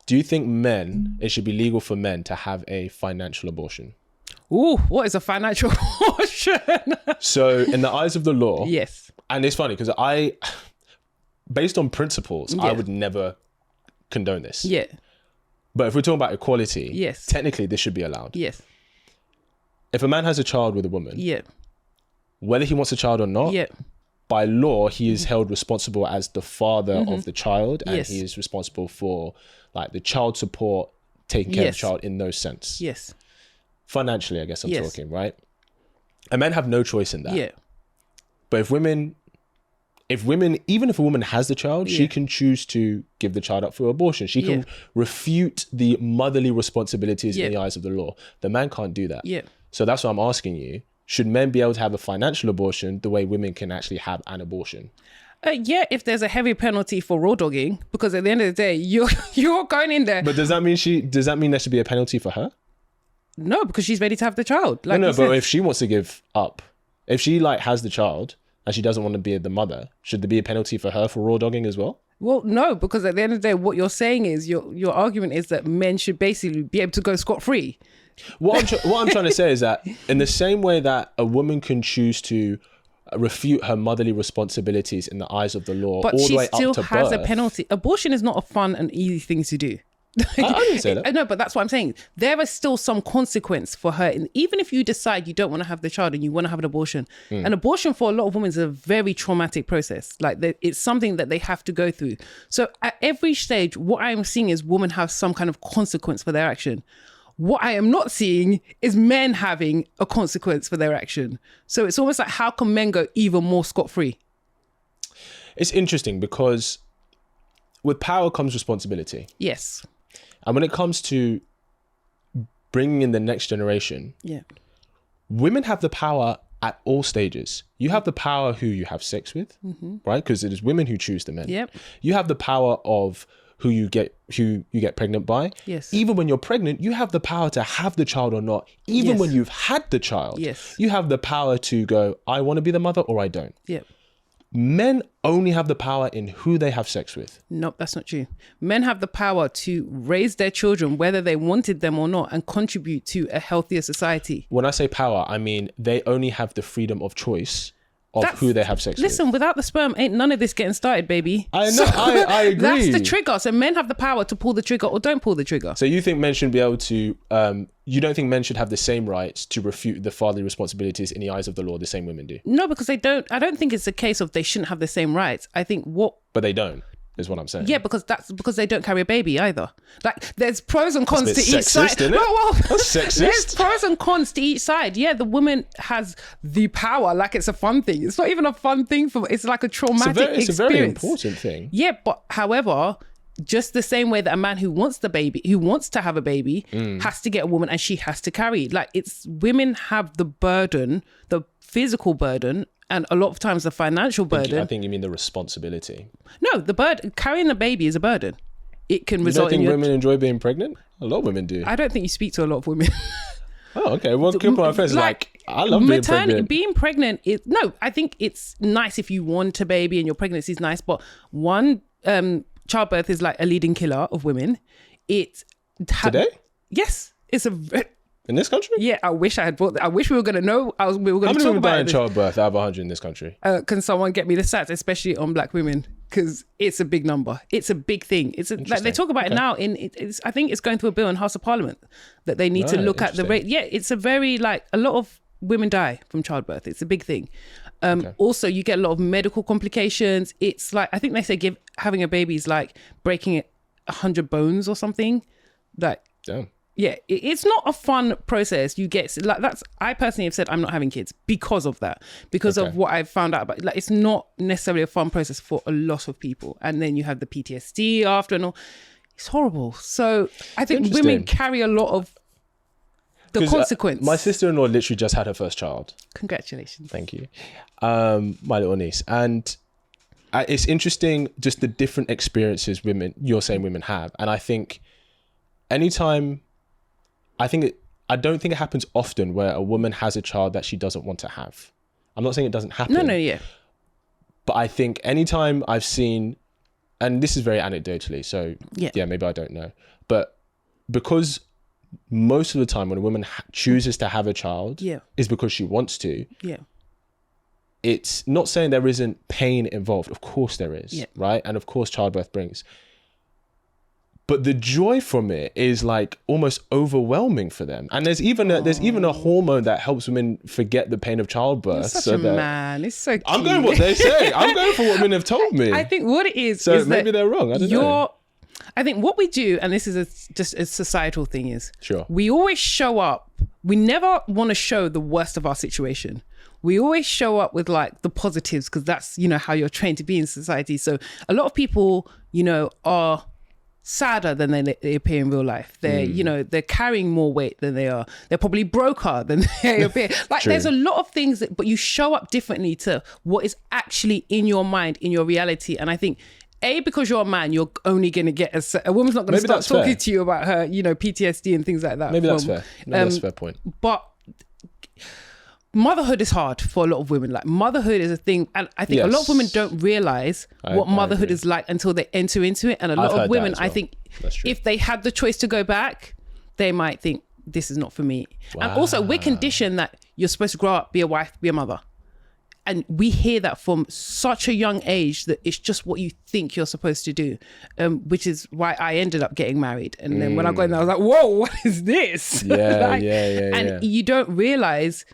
Do you think it should be legal for men to have a financial abortion? Ooh, what is a financial abortion? So in the eyes of the law, yes. And it's funny because based on principles, I would never condone this. Yeah. But if we're talking about equality, yes, technically this should be allowed. Yes. If a man has a child with a woman, whether he wants a child or not, by law, he is held responsible as the father of the child, and he is responsible for like the child support, taking care of the child in those sense. Yes. Financially, I guess I'm talking, right? And men have no choice in that. Yeah. But if women, even if a woman has the child, she can choose to give the child up for abortion. She can refute the motherly responsibilities in the eyes of the law. The man can't do that. Yeah. So that's what I'm asking you. Should men be able to have a financial abortion the way women can actually have an abortion? If there's a heavy penalty for raw dogging, because at the end of the day, you're going in there. But does that mean there should be a penalty for her? No, because she's ready to have the child. Like no, but if she wants to give up, if she has the child and she doesn't want to be the mother, should there be a penalty for her for raw dogging as well? Well, no, because at the end of the day, what you're saying is your argument is that men should basically be able to go scot-free. What I'm trying to say is that in the same way that a woman can choose to refute her motherly responsibilities in the eyes of the law, but all she the way up still to has birth, a penalty. Abortion is not a fun and easy thing to do. I didn't say that. I know, but that's what I'm saying. There is still some consequence for her. And even if you decide you don't want to have the child and you want to have an abortion, an abortion for a lot of women is a very traumatic process. Like it's something that they have to go through. So at every stage, what I'm seeing is women have some kind of consequence for their action. What I am not seeing is men having a consequence for their action. So it's almost like, how can men go even more scot-free? It's interesting because with power comes responsibility. Yes. And when it comes to bringing in the next generation, women have the power at all stages. You have the power who you have sex with, right? Because it is women who choose the men. Yep. You have the power of who you get pregnant by. Yes. Even when you're pregnant, you have the power to have the child or not. Even when you've had the child, you have the power to go, I want to be the mother or I don't. Yep. Men only have the power in who they have sex with. Nope, that's not true. Men have the power to raise their children, whether they wanted them or not, and contribute to a healthier society. When I say power, I mean they only have the freedom of choice of who they have sex with. Listen, without the sperm, ain't none of this getting started, baby. I know, I agree. That's the trigger. So men have the power to pull the trigger or don't pull the trigger. So you think men should be able to, you don't think men should have the same rights to refute the fatherly responsibilities in the eyes of the law the same women do? No, because they don't. I don't think it's a case of they shouldn't have the same rights. I think But they don't, is what I'm saying. Yeah, because that's because they don't carry a baby either. Like, there's pros and cons to each sexist, side. isn't it? Well, That's sexist. There's pros and cons to each side. Yeah, the woman has the power, like it's a fun thing. It's not even a fun thing for. It's like a traumatic experience. It's a very important thing. Yeah, but however, just the same way that a man who wants to have a baby, has to get a woman and she has to carry. Like, it's women have the burden, the physical burden, and a lot of times the financial burden. I think you mean the responsibility. No, the burden, carrying a baby is a burden. It can result in. You don't think women enjoy being pregnant? A lot of women do. I don't think you speak to a lot of women. Oh, okay. Well, people are friends. Like, I love being pregnant. Being pregnant is I think it's nice if you want a baby and your pregnancy is nice, but childbirth is like a leading killer of women. Today? Yes, it's a. In this country? Yeah, I wish I wish we were going to know. We were going to talk about it. How many women die in childbirth out of 100 in this country? Can someone get me the stats, especially on black women? Because it's a big number. It's a big thing. Like they talk about it now. I think it's going through a bill in House of Parliament that they need to look at the rate. Yeah, it's a very a lot of women die from childbirth. It's a big thing. Also, you get a lot of medical complications. It's like, I think they say having a baby is like breaking 100 bones or something. Like, damn. Yeah, it's not a fun process. You get I personally have said I'm not having kids because of that, because of what I've found out about. Like, it's not necessarily a fun process for a lot of people, and then you have the PTSD after and all. It's horrible. So I think women carry a lot of the consequence. My sister-in-law literally just had her first child. Congratulations. Thank you. My little niece, and it's interesting just the different experiences you're saying women have, and I think anytime. I don't think it happens often where a woman has a child that she doesn't want to have. I'm not saying it doesn't happen. No, yeah. But I think anytime I've seen, and this is very anecdotally, so yeah, maybe I don't know. But because most of the time when a woman chooses to have a child is because she wants to. Yeah. It's not saying there isn't pain involved. Of course there is, right? And of course childbirth brings. But the joy from it is like almost overwhelming for them. And there's even a hormone that helps women forget the pain of childbirth. You're such a man. It's so cute. I'm going what they say. I'm going for what women have told me. I think what it is. So maybe they're wrong. I don't know. I think what we do, and this is just a societal thing, is sure. We always show up. We never want to show the worst of our situation. We always show up with like the positives, because that's, how you're trained to be in society. So a lot of people, are sadder than they appear in real life. They're they're carrying more weight than they are. They're probably broker than they appear. Like there's a lot of things but you show up differently to what is actually in your mind, in your reality. And I think because you're a man, you're only going to get a woman's not going to start talking to you about her, PTSD and things like that. Maybe that's fair. That's a fair point. But motherhood is hard for a lot of women. Like, motherhood is a thing, and I think a lot of women don't realize what motherhood is like until they enter into it. And a lot of women, I think, if they had the choice to go back, they might think, this is not for me. Wow. And also, we're conditioned that you're supposed to grow up, be a wife, be a mother. And we hear that from such a young age that it's just what you think you're supposed to do, which is why I ended up getting married. And then when I got in there, I was like, whoa, what is this? And you don't realize,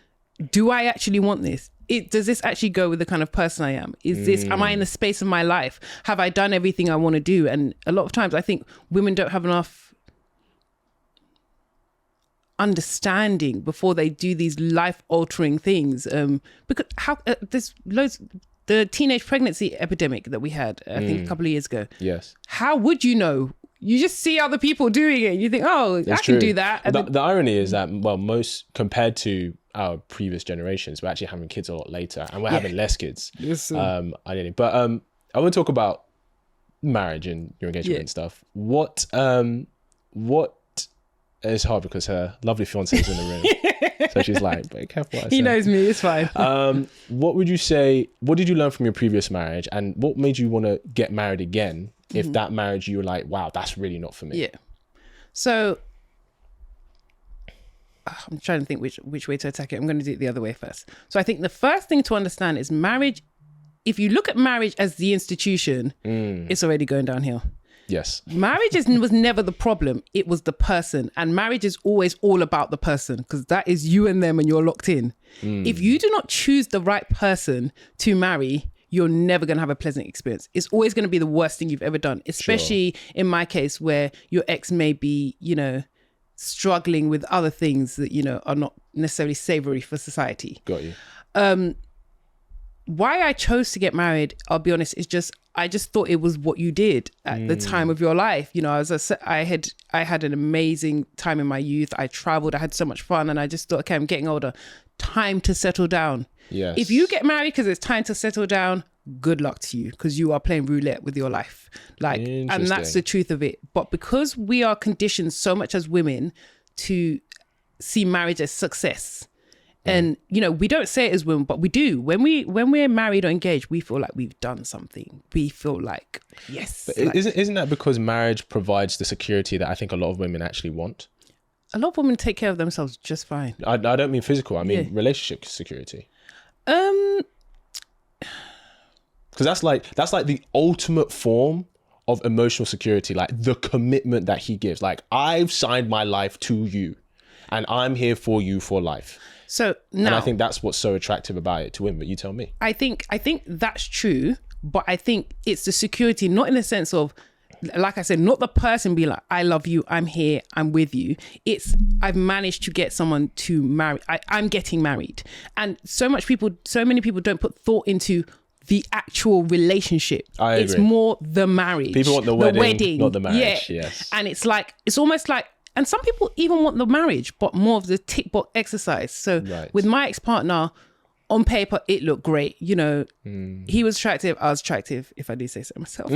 do I actually want this? Does this actually go with the kind of person I am? Am I in the space of my life? Have I done everything I want to do? And a lot of times I think women don't have enough understanding before they do these life-altering things. Because there's loads. The teenage pregnancy epidemic that we had, I think, a couple of years ago. Yes. How would you know? You just see other people doing it. You think, oh, I can do that. And the irony is that, well, most compared to our previous generations, we're actually having kids a lot later, and we're having less kids. Yes, I want to talk about marriage and your engagement and stuff. What it's hard because her lovely fiance is in the room. So she's like, be careful what I say. He knows me, it's fine. What would you say, what did you learn from your previous marriage, and what made you want to get married again if that marriage you were like, wow, that's really not for me? Yeah. So I'm trying to think which way to attack it. I'm going to do it the other way first. So I think the first thing to understand is marriage. If you look at marriage as the institution, it's already going downhill. Yes. Marriage was never the problem. It was the person. And marriage is always all about the person, because that is you and them and you're locked in. If you do not choose the right person to marry, you're never going to have a pleasant experience. It's always going to be the worst thing you've ever done, especially in my case where your ex may be, struggling with other things that, are not necessarily savory for society. Got you. Why I chose to get married, I'll be honest, is I just thought it was what you did at the time of your life. I had an amazing time in my youth. I traveled, I had so much fun, and I just thought, okay, I'm getting older. Time to settle down. Yes. If you get married because it's time to settle down, good luck to you, because you are playing roulette with your life. And that's the truth of it. But because we are conditioned so much as women to see marriage as success, and we don't say it as women, but we do. When we're married or engaged, we feel like we've done something. We feel like, yes. But isn't that because marriage provides the security that I think a lot of women actually want? A lot of women take care of themselves just fine. I don't mean physical. I mean relationship security. Because that's like the ultimate form of emotional security, like the commitment that he gives. Like, I've signed my life to you, and I'm here for you for life. So now, and I think that's what's so attractive about it to women. But you tell me. I think that's true, but I think it's the security, not in the sense of, like I said, not the person being like, I love you, I'm here, I'm with you. It's, I've managed to get someone to marry. I'm getting married. And so many people don't put thought into the actual relationship. I agree. It's more the marriage. People want the wedding, not the marriage. Yeah. Yes. And it's almost like, and some people even want the marriage, but more of the tick box exercise. So with my ex-partner, on paper, it looked great. He was attractive. I was attractive, if I do say so myself.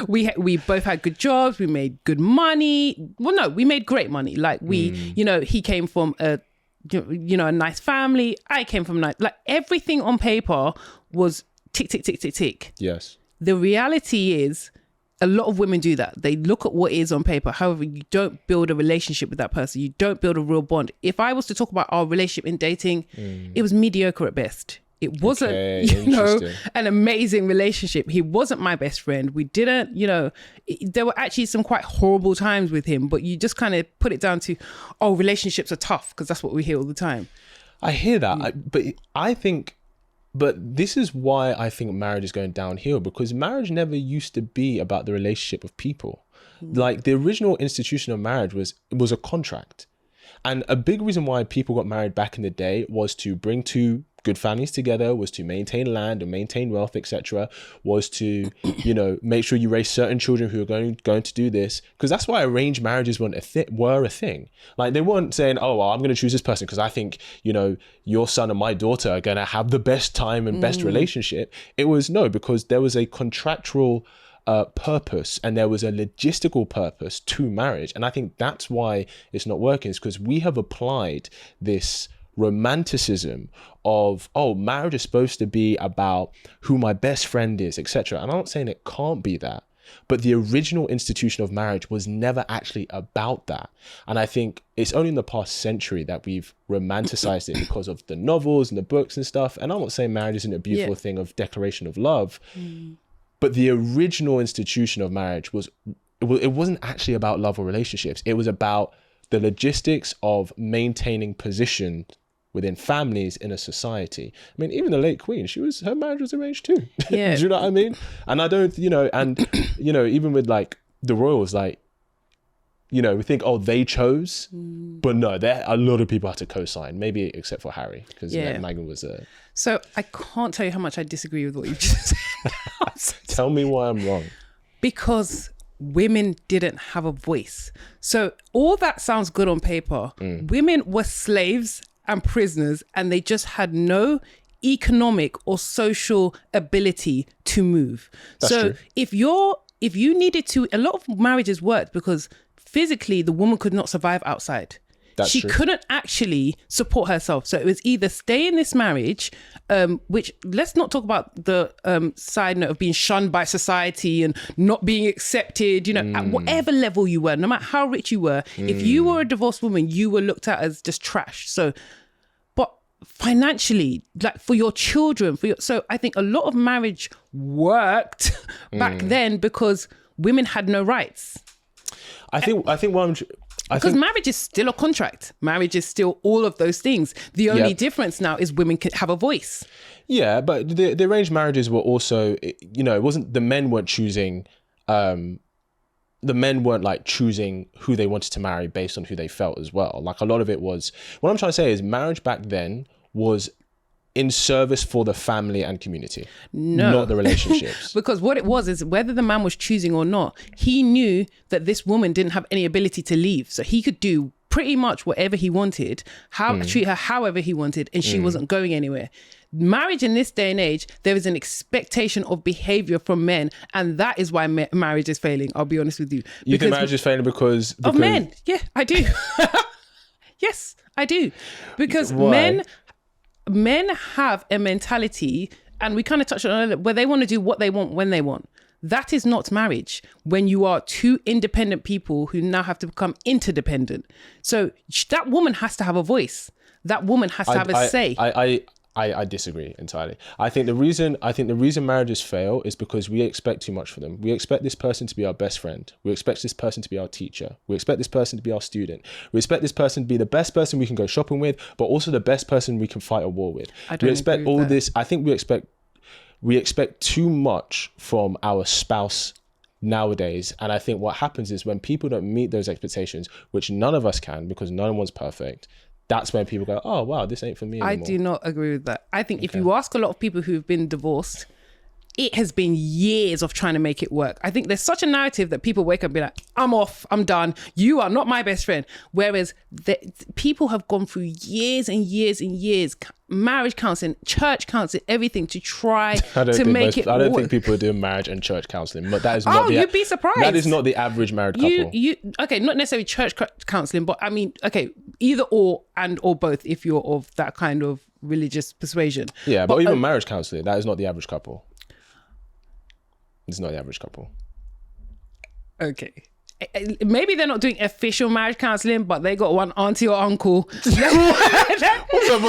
We both had good jobs. We made good money. Well, no, we made great money. He came from a nice family. I came from everything on paper was tick, tick, tick, tick, tick. Yes. The reality is, a lot of women do that. They look at what is on paper. However, you don't build a relationship with that person. You don't build a real bond. If I was to talk about our relationship in dating, it was mediocre at best. It wasn't, an amazing relationship. He wasn't my best friend. We didn't, there were actually some quite horrible times with him, but you just kind of put it down to, relationships are tough, because that's what we hear all the time. I hear that. But this is why I think marriage is going downhill, because marriage never used to be about the relationship of people. Like, the original institution of marriage was a contract. And a big reason why people got married back in the day was to bring two good families together, was to maintain land and maintain wealth, etc., was to, make sure you raise certain children who are going to do this. Because that's why arranged marriages were a thing. Like, they weren't saying, I'm going to choose this person because I think, your son and my daughter are going to have the best time and best relationship. It was because there was a contractual purpose, and there was a logistical purpose to marriage. And I think that's why it's not working, is because we have applied this romanticism of, marriage is supposed to be about who my best friend is, etc. And I'm not saying it can't be that, but the original institution of marriage was never actually about that. And I think it's only in the past century that we've romanticized it because of the novels and the books and stuff. And I'm not saying marriage isn't a beautiful thing of declaration of love, but the original institution of marriage it wasn't actually about love or relationships. It was about the logistics of maintaining position within families in a society. I mean, even the late Queen, her marriage was arranged too. Yeah. Do you know what I mean? And I don't, even with the royals, you know, we think, oh, they chose, but no, there a lot of people had to co-sign, maybe except for Harry, because Meghan was a... So I can't tell you how much I disagree with what you just said. Tell me why I'm wrong. Because women didn't have a voice. So all that sounds good on paper. Women were slaves and prisoners, and they just had no economic or social ability to move. That's true. If you needed to, a lot of marriages worked because physically the woman could not survive outside. She couldn't actually support herself. So it was either stay in this marriage, which let's not talk about the side note of being shunned by society and not being accepted, you know, at whatever level you were, no matter how rich you were. If you were a divorced woman, you were looked at as just trash. So, but financially, like for your children, so I think a lot of marriage worked back then because women had no rights. Because marriage is still a contract. Marriage is still all of those things. The only difference now is women can have a voice. Yeah, but the arranged marriages were also, you know, it wasn't, the men weren't choosing, the men weren't like choosing who they wanted to marry based on who they felt as well. Like a lot of it was, what I'm trying to say is marriage back then was in service for the family and community, not the relationships. Because what it was is whether the man was choosing or not, he knew that this woman didn't have any ability to leave. So he could do pretty much whatever he wanted, treat her however he wanted, and she wasn't going anywhere. Marriage in this day and age, there is an expectation of behavior from men, and that is why marriage is failing. I'll be honest with you. You think marriage is failing because of men? Yeah, I do. Yes, I do. Because men have a mentality, and we kind of touched on it earlier, where they want to do what they want when they want. That is not marriage. When you are two independent people who now have to become interdependent. So that woman has to have a voice. That woman has to have a say. I disagree entirely. I think the reason marriages fail is because we expect too much for them. We expect this person to be our best friend. We expect this person to be our teacher. We expect this person to be our student. We expect this person to be the best person we can go shopping with, but also the best person we can fight a war with. We expect all this. I think we expect too much from our spouse nowadays. And I think what happens is when people don't meet those expectations, which none of us can because no one's perfect, that's when people go, oh, wow, this ain't for me anymore. I do not agree with that. I think if you ask a lot of people who've been divorced, it has been years of trying to make it work. I think there's such a narrative that people wake up and be like, I'm off, I'm done. You are not my best friend. Whereas people have gone through years and years and years, marriage counseling, church counseling, everything to try to make it work. I don't think people are doing marriage and church counseling, but that is not you'd be surprised. That is not the average married couple. Okay, not necessarily church counseling, but I mean, okay, either or both if you're of that kind of religious persuasion. Yeah, but even marriage counseling, that is not the average couple. It's not the average couple. Okay. Maybe they're not doing official marriage counseling, but they got one auntie or uncle.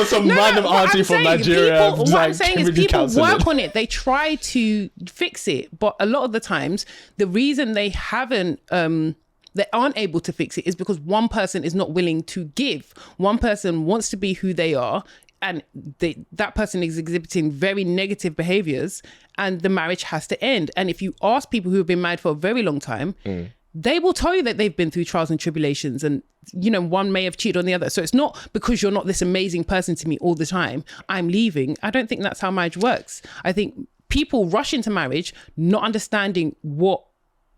some random auntie from Nigeria. What I'm saying is people work on it. They try to fix it. But a lot of the times, the reason they aren't able to fix it is because one person is not willing to give. One person wants to be who they are, and that person is exhibiting very negative behaviors, and the marriage has to end. And if you ask people who have been married for a very long time, they will tell you that they've been through trials and tribulations, and, you know, one may have cheated on the other. So it's not because you're not this amazing person to me all the time, I'm leaving. I don't think that's how marriage works. I think people rush into marriage not understanding what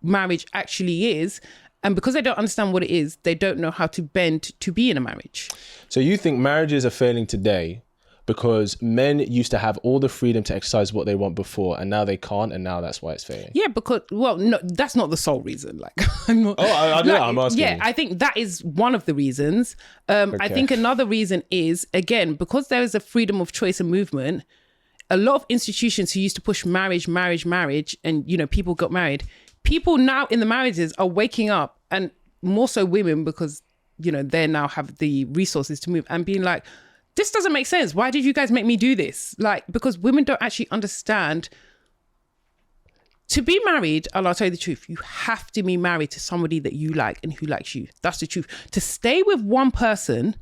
marriage actually is. And because they don't understand what it is, they don't know how to bend to be in a marriage. So you think marriages are failing today because men used to have all the freedom to exercise what they want before, and now they can't, and now that's why it's failing? Yeah, because, well, no, that's not the sole reason. Like, I'm not, I'm asking. Yeah, I think that is one of the reasons. I think another reason is, again, because there is a freedom of choice and movement, a lot of institutions who used to push marriage, and, you know, people got married. People now in the marriages are waking up, and more so women, because, you know, they now have the resources to move, and being like, this doesn't make sense. Why did you guys make me do this? Like, because women don't actually understand. To be married, and I'll tell you the truth, you have to be married to somebody that you like and who likes you. That's the truth. To stay with one person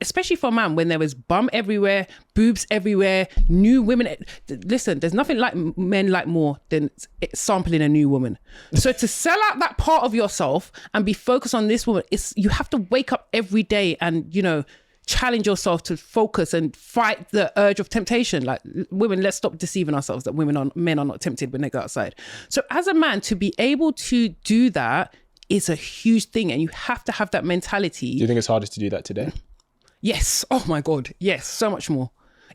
especially for a man, when there was bum everywhere, boobs everywhere, new women. Listen, there's nothing like men like more than sampling a new woman. So to sell out that part of yourself and be focused on this woman, you have to wake up every day and, challenge yourself to focus and fight the urge of temptation. Like, women, let's stop deceiving ourselves that men are not tempted when they go outside. So as a man, to be able to do that is a huge thing, and you have to have that mentality. Do you think it's harder to do that today? Yes. Oh my God. Yes. So much more.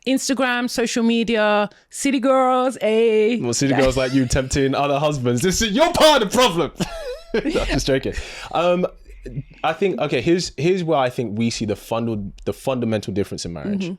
Instagram, social media, city girls, Well, city girls like you tempting other husbands. You're part of the problem. I'm just joking. I think, okay, here's where I think we see the fundamental difference in marriage. Mm-hmm.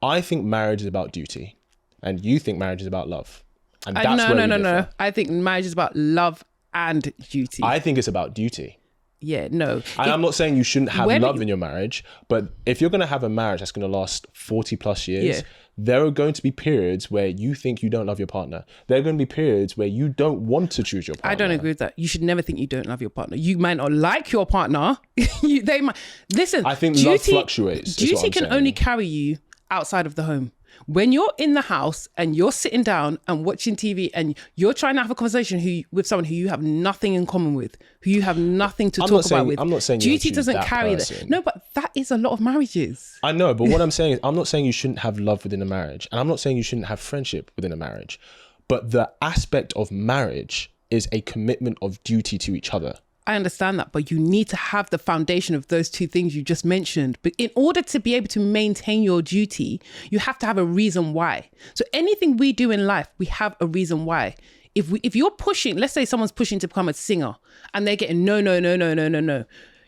I think marriage is about duty, and you think marriage is about love. And that's no. I think marriage is about love and duty. I think it's about duty. Yeah, no. And I'm not saying you shouldn't have love in your marriage, but if you're going to have a marriage that's going to last 40 plus years, there are going to be periods where you think you don't love your partner. There are going to be periods where you don't want to choose your partner. I don't agree with that. You should never think you don't love your partner. You might not like your partner. They might. Listen, I think love fluctuates. Duty can only carry you outside of the home. When you're in the house and you're sitting down and watching TV and you're trying to have a conversation with someone who you have nothing in common with, who you have nothing to talk about with. I'm not saying duty doesn't carry that. No, but that is a lot of marriages. I know, but what I'm saying is, I'm not saying you shouldn't have love within a marriage, and I'm not saying you shouldn't have friendship within a marriage, but the aspect of marriage is a commitment of duty to each other. I understand that, but you need to have the foundation of those two things you just mentioned. But in order to be able to maintain your duty, you have to have a reason why. So anything we do in life, we have a reason why. If you're pushing, let's say someone's pushing to become a singer and they're getting no.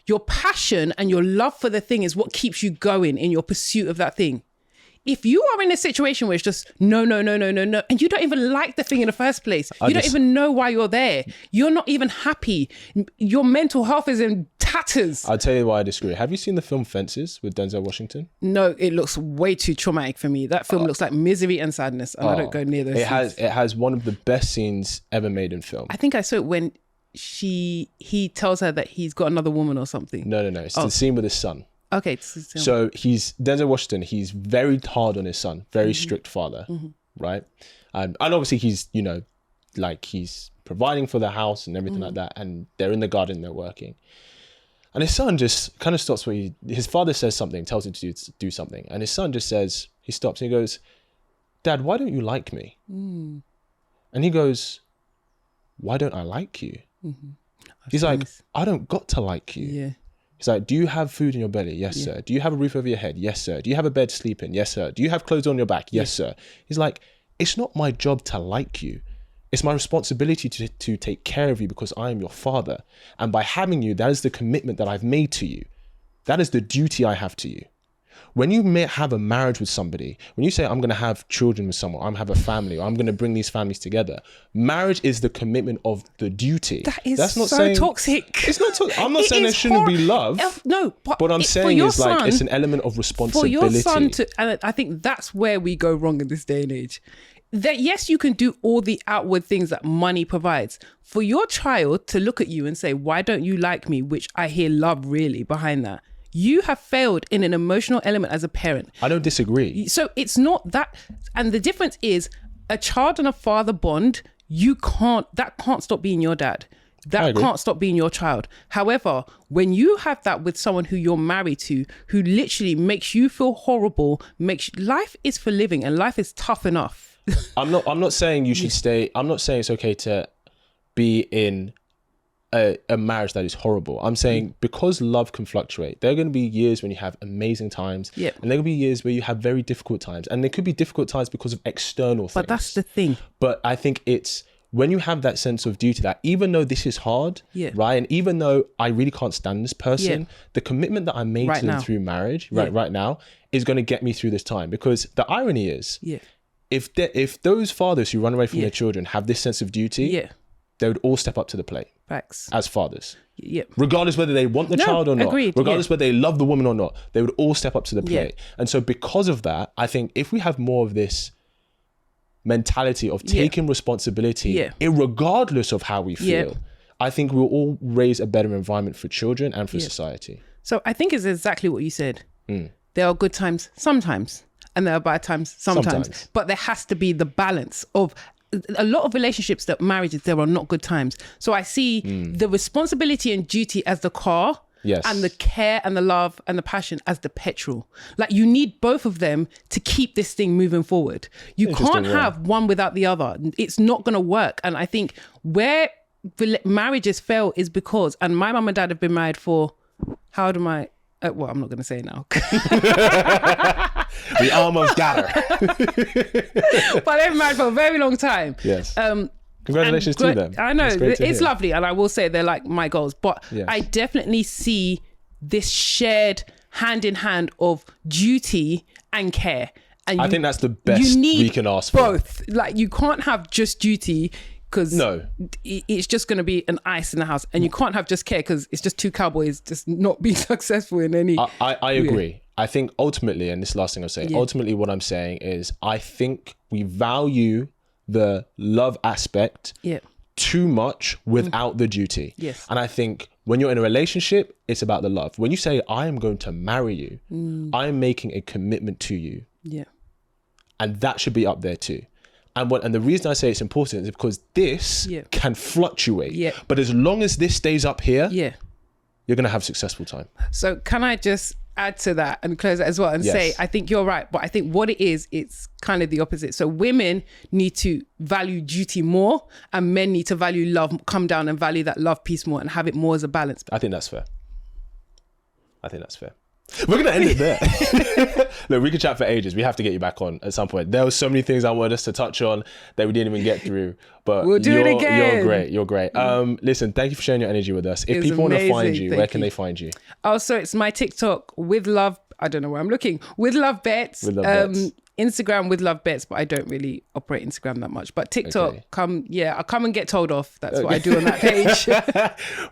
Your passion and your love for the thing is what keeps you going in your pursuit of that thing. If you are in a situation where it's just no, and you don't even like the thing in the first place, you don't even know why you're there, you're not even happy, your mental health is in tatters. I'll tell you why I disagree. Have you seen the film Fences with Denzel Washington? No, it looks way too traumatic for me. That film looks like misery and sadness, and I don't go near those scenes. It has one of the best scenes ever made in film. I think I saw it when he tells her that he's got another woman or something. No. It's the scene with his son. Okay. So he's Denzel Washington. He's very hard on his son, very strict father, right? And obviously he's, he's providing for the house and everything like that. And they're in the garden, they're working. And his son just kind of stops where his father says something, tells him to do something. And his son just says, he stops and he goes, "Dad, why don't you like me?" And he goes, "Why don't I like you?" He's like, "I don't got to like you." Yeah. He's like, "Do you have food in your belly?" "Yes, sir." "Do you have a roof over your head?" "Yes, sir." "Do you have a bed to sleep in?" "Yes, sir." "Do you have clothes on your back?" "Yes, sir." He's like, "It's not my job to like you. It's my responsibility to take care of you because I am your father. And by having you, that is the commitment that I've made to you. That is the duty I have to you." When you may have a marriage with somebody, when you say, "I'm going to have children with someone, I'm going to have a family, or I'm going to bring these families together," marriage is the commitment of the duty. That's not so toxic. It's not toxic. I'm not saying there shouldn't be love. No, but what I'm saying is it's an element of responsibility. For your son and I think that's where we go wrong in this day and age. That yes, you can do all the outward things that money provides. For your child to look at you and say, "Why don't you like me?" which I hear love really behind that. You have failed in an emotional element as a parent. I don't disagree. So it's not that. And the difference is a child and a father bond, that can't stop being your dad. That can't stop being your child. However, when you have that with someone who you're married to, who literally makes you feel horrible, life is for living and life is tough enough. I'm not saying you should stay. I'm not saying it's okay to be in a marriage that is horrible. I'm saying because love can fluctuate, there are going to be years when you have amazing times, and there are going to be years where you have very difficult times, and there could be difficult times because of external things. But that's the thing. But I think it's when you have that sense of duty that even though this is hard, right, and even though I really can't stand this person, the commitment that I made to them through marriage right now is going to get me through this time. Because the irony is, if those fathers who run away from their children have this sense of duty, they would all step up to the plate. Facts. As fathers. Regardless whether they want the child or not. Agreed. Regardless whether they love the woman or not. They would all step up to the plate. And so because of that, I think if we have more of this mentality of taking responsibility, regardless of how we feel, I think we'll all raise a better environment for children and for society. So I think it's exactly what you said. There are good times sometimes, and there are bad times sometimes. But there has to be the balance of a lot of relationships, that marriages, there are not good times. So I see the responsibility and duty as the car. Yes. And the care and the love and the passion as the petrol. Like, you need both of them to keep this thing moving forward. You can't have one without the other. It's not going to work. And I think where marriages fail is because, and my mum and dad have been married for, how old am I? Well, I'm not going to say now. We almost got her. But they've been married for a very long time. Yes. Congratulations to them. I know, it's lovely. And I will say they're like my goals. But I definitely see this shared hand in hand of duty and care. And I think that's the best we can ask for. Both. Like, you can't have just duty, because it's just going to be an ice in the house. And you can't have just care, because it's just two cowboys just not being successful in any... I agree. I think ultimately, and this is the last thing I'll say, ultimately what I'm saying is, I think we value the love aspect too much without the duty. Yes. And I think when you're in a relationship, it's about the love. When you say, I am going to marry you, I am making a commitment to you. Yeah. And that should be up there too. And the reason I say it's important is because this can fluctuate. Yeah. But as long as this stays up here, you're going to have successful time. So can I just add to that and close it as well and say, I think you're right, but I think what it is, it's kind of the opposite. So women need to value duty more, and men need to value love, come down and value that love piece more, and have it more as a balance. I think that's fair. We're going to end it there. Look, we could chat for ages. We have to get you back on at some point. There were so many things I wanted us to touch on that we didn't even get through, but we'll do it again. You're great. Listen, thank you for sharing your energy with us. If people want to find you, where can they find you? Oh, so it's my TikTok, with love. I don't know where I'm looking. With Love Bets. With Love Bets. Instagram, With Love Bets, but I don't really operate Instagram that much. But TikTok, I'll come and get told off. That's what I do on that page.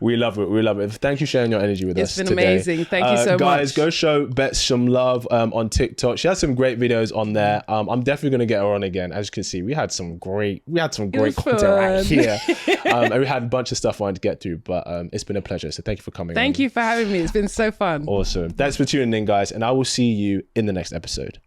We love it. Thank you for sharing your energy with us today. It's been amazing. Thank you so much. Guys, go show Bets some love on TikTok. She has some great videos on there. I'm definitely going to get her on again. As you can see, we had some great content right here. And we had a bunch of stuff I wanted to get through, but it's been a pleasure. So thank you for coming. Thank you for having me. It's been so fun. Awesome. Thanks for tuning in, guys. And I will see you in the next episode.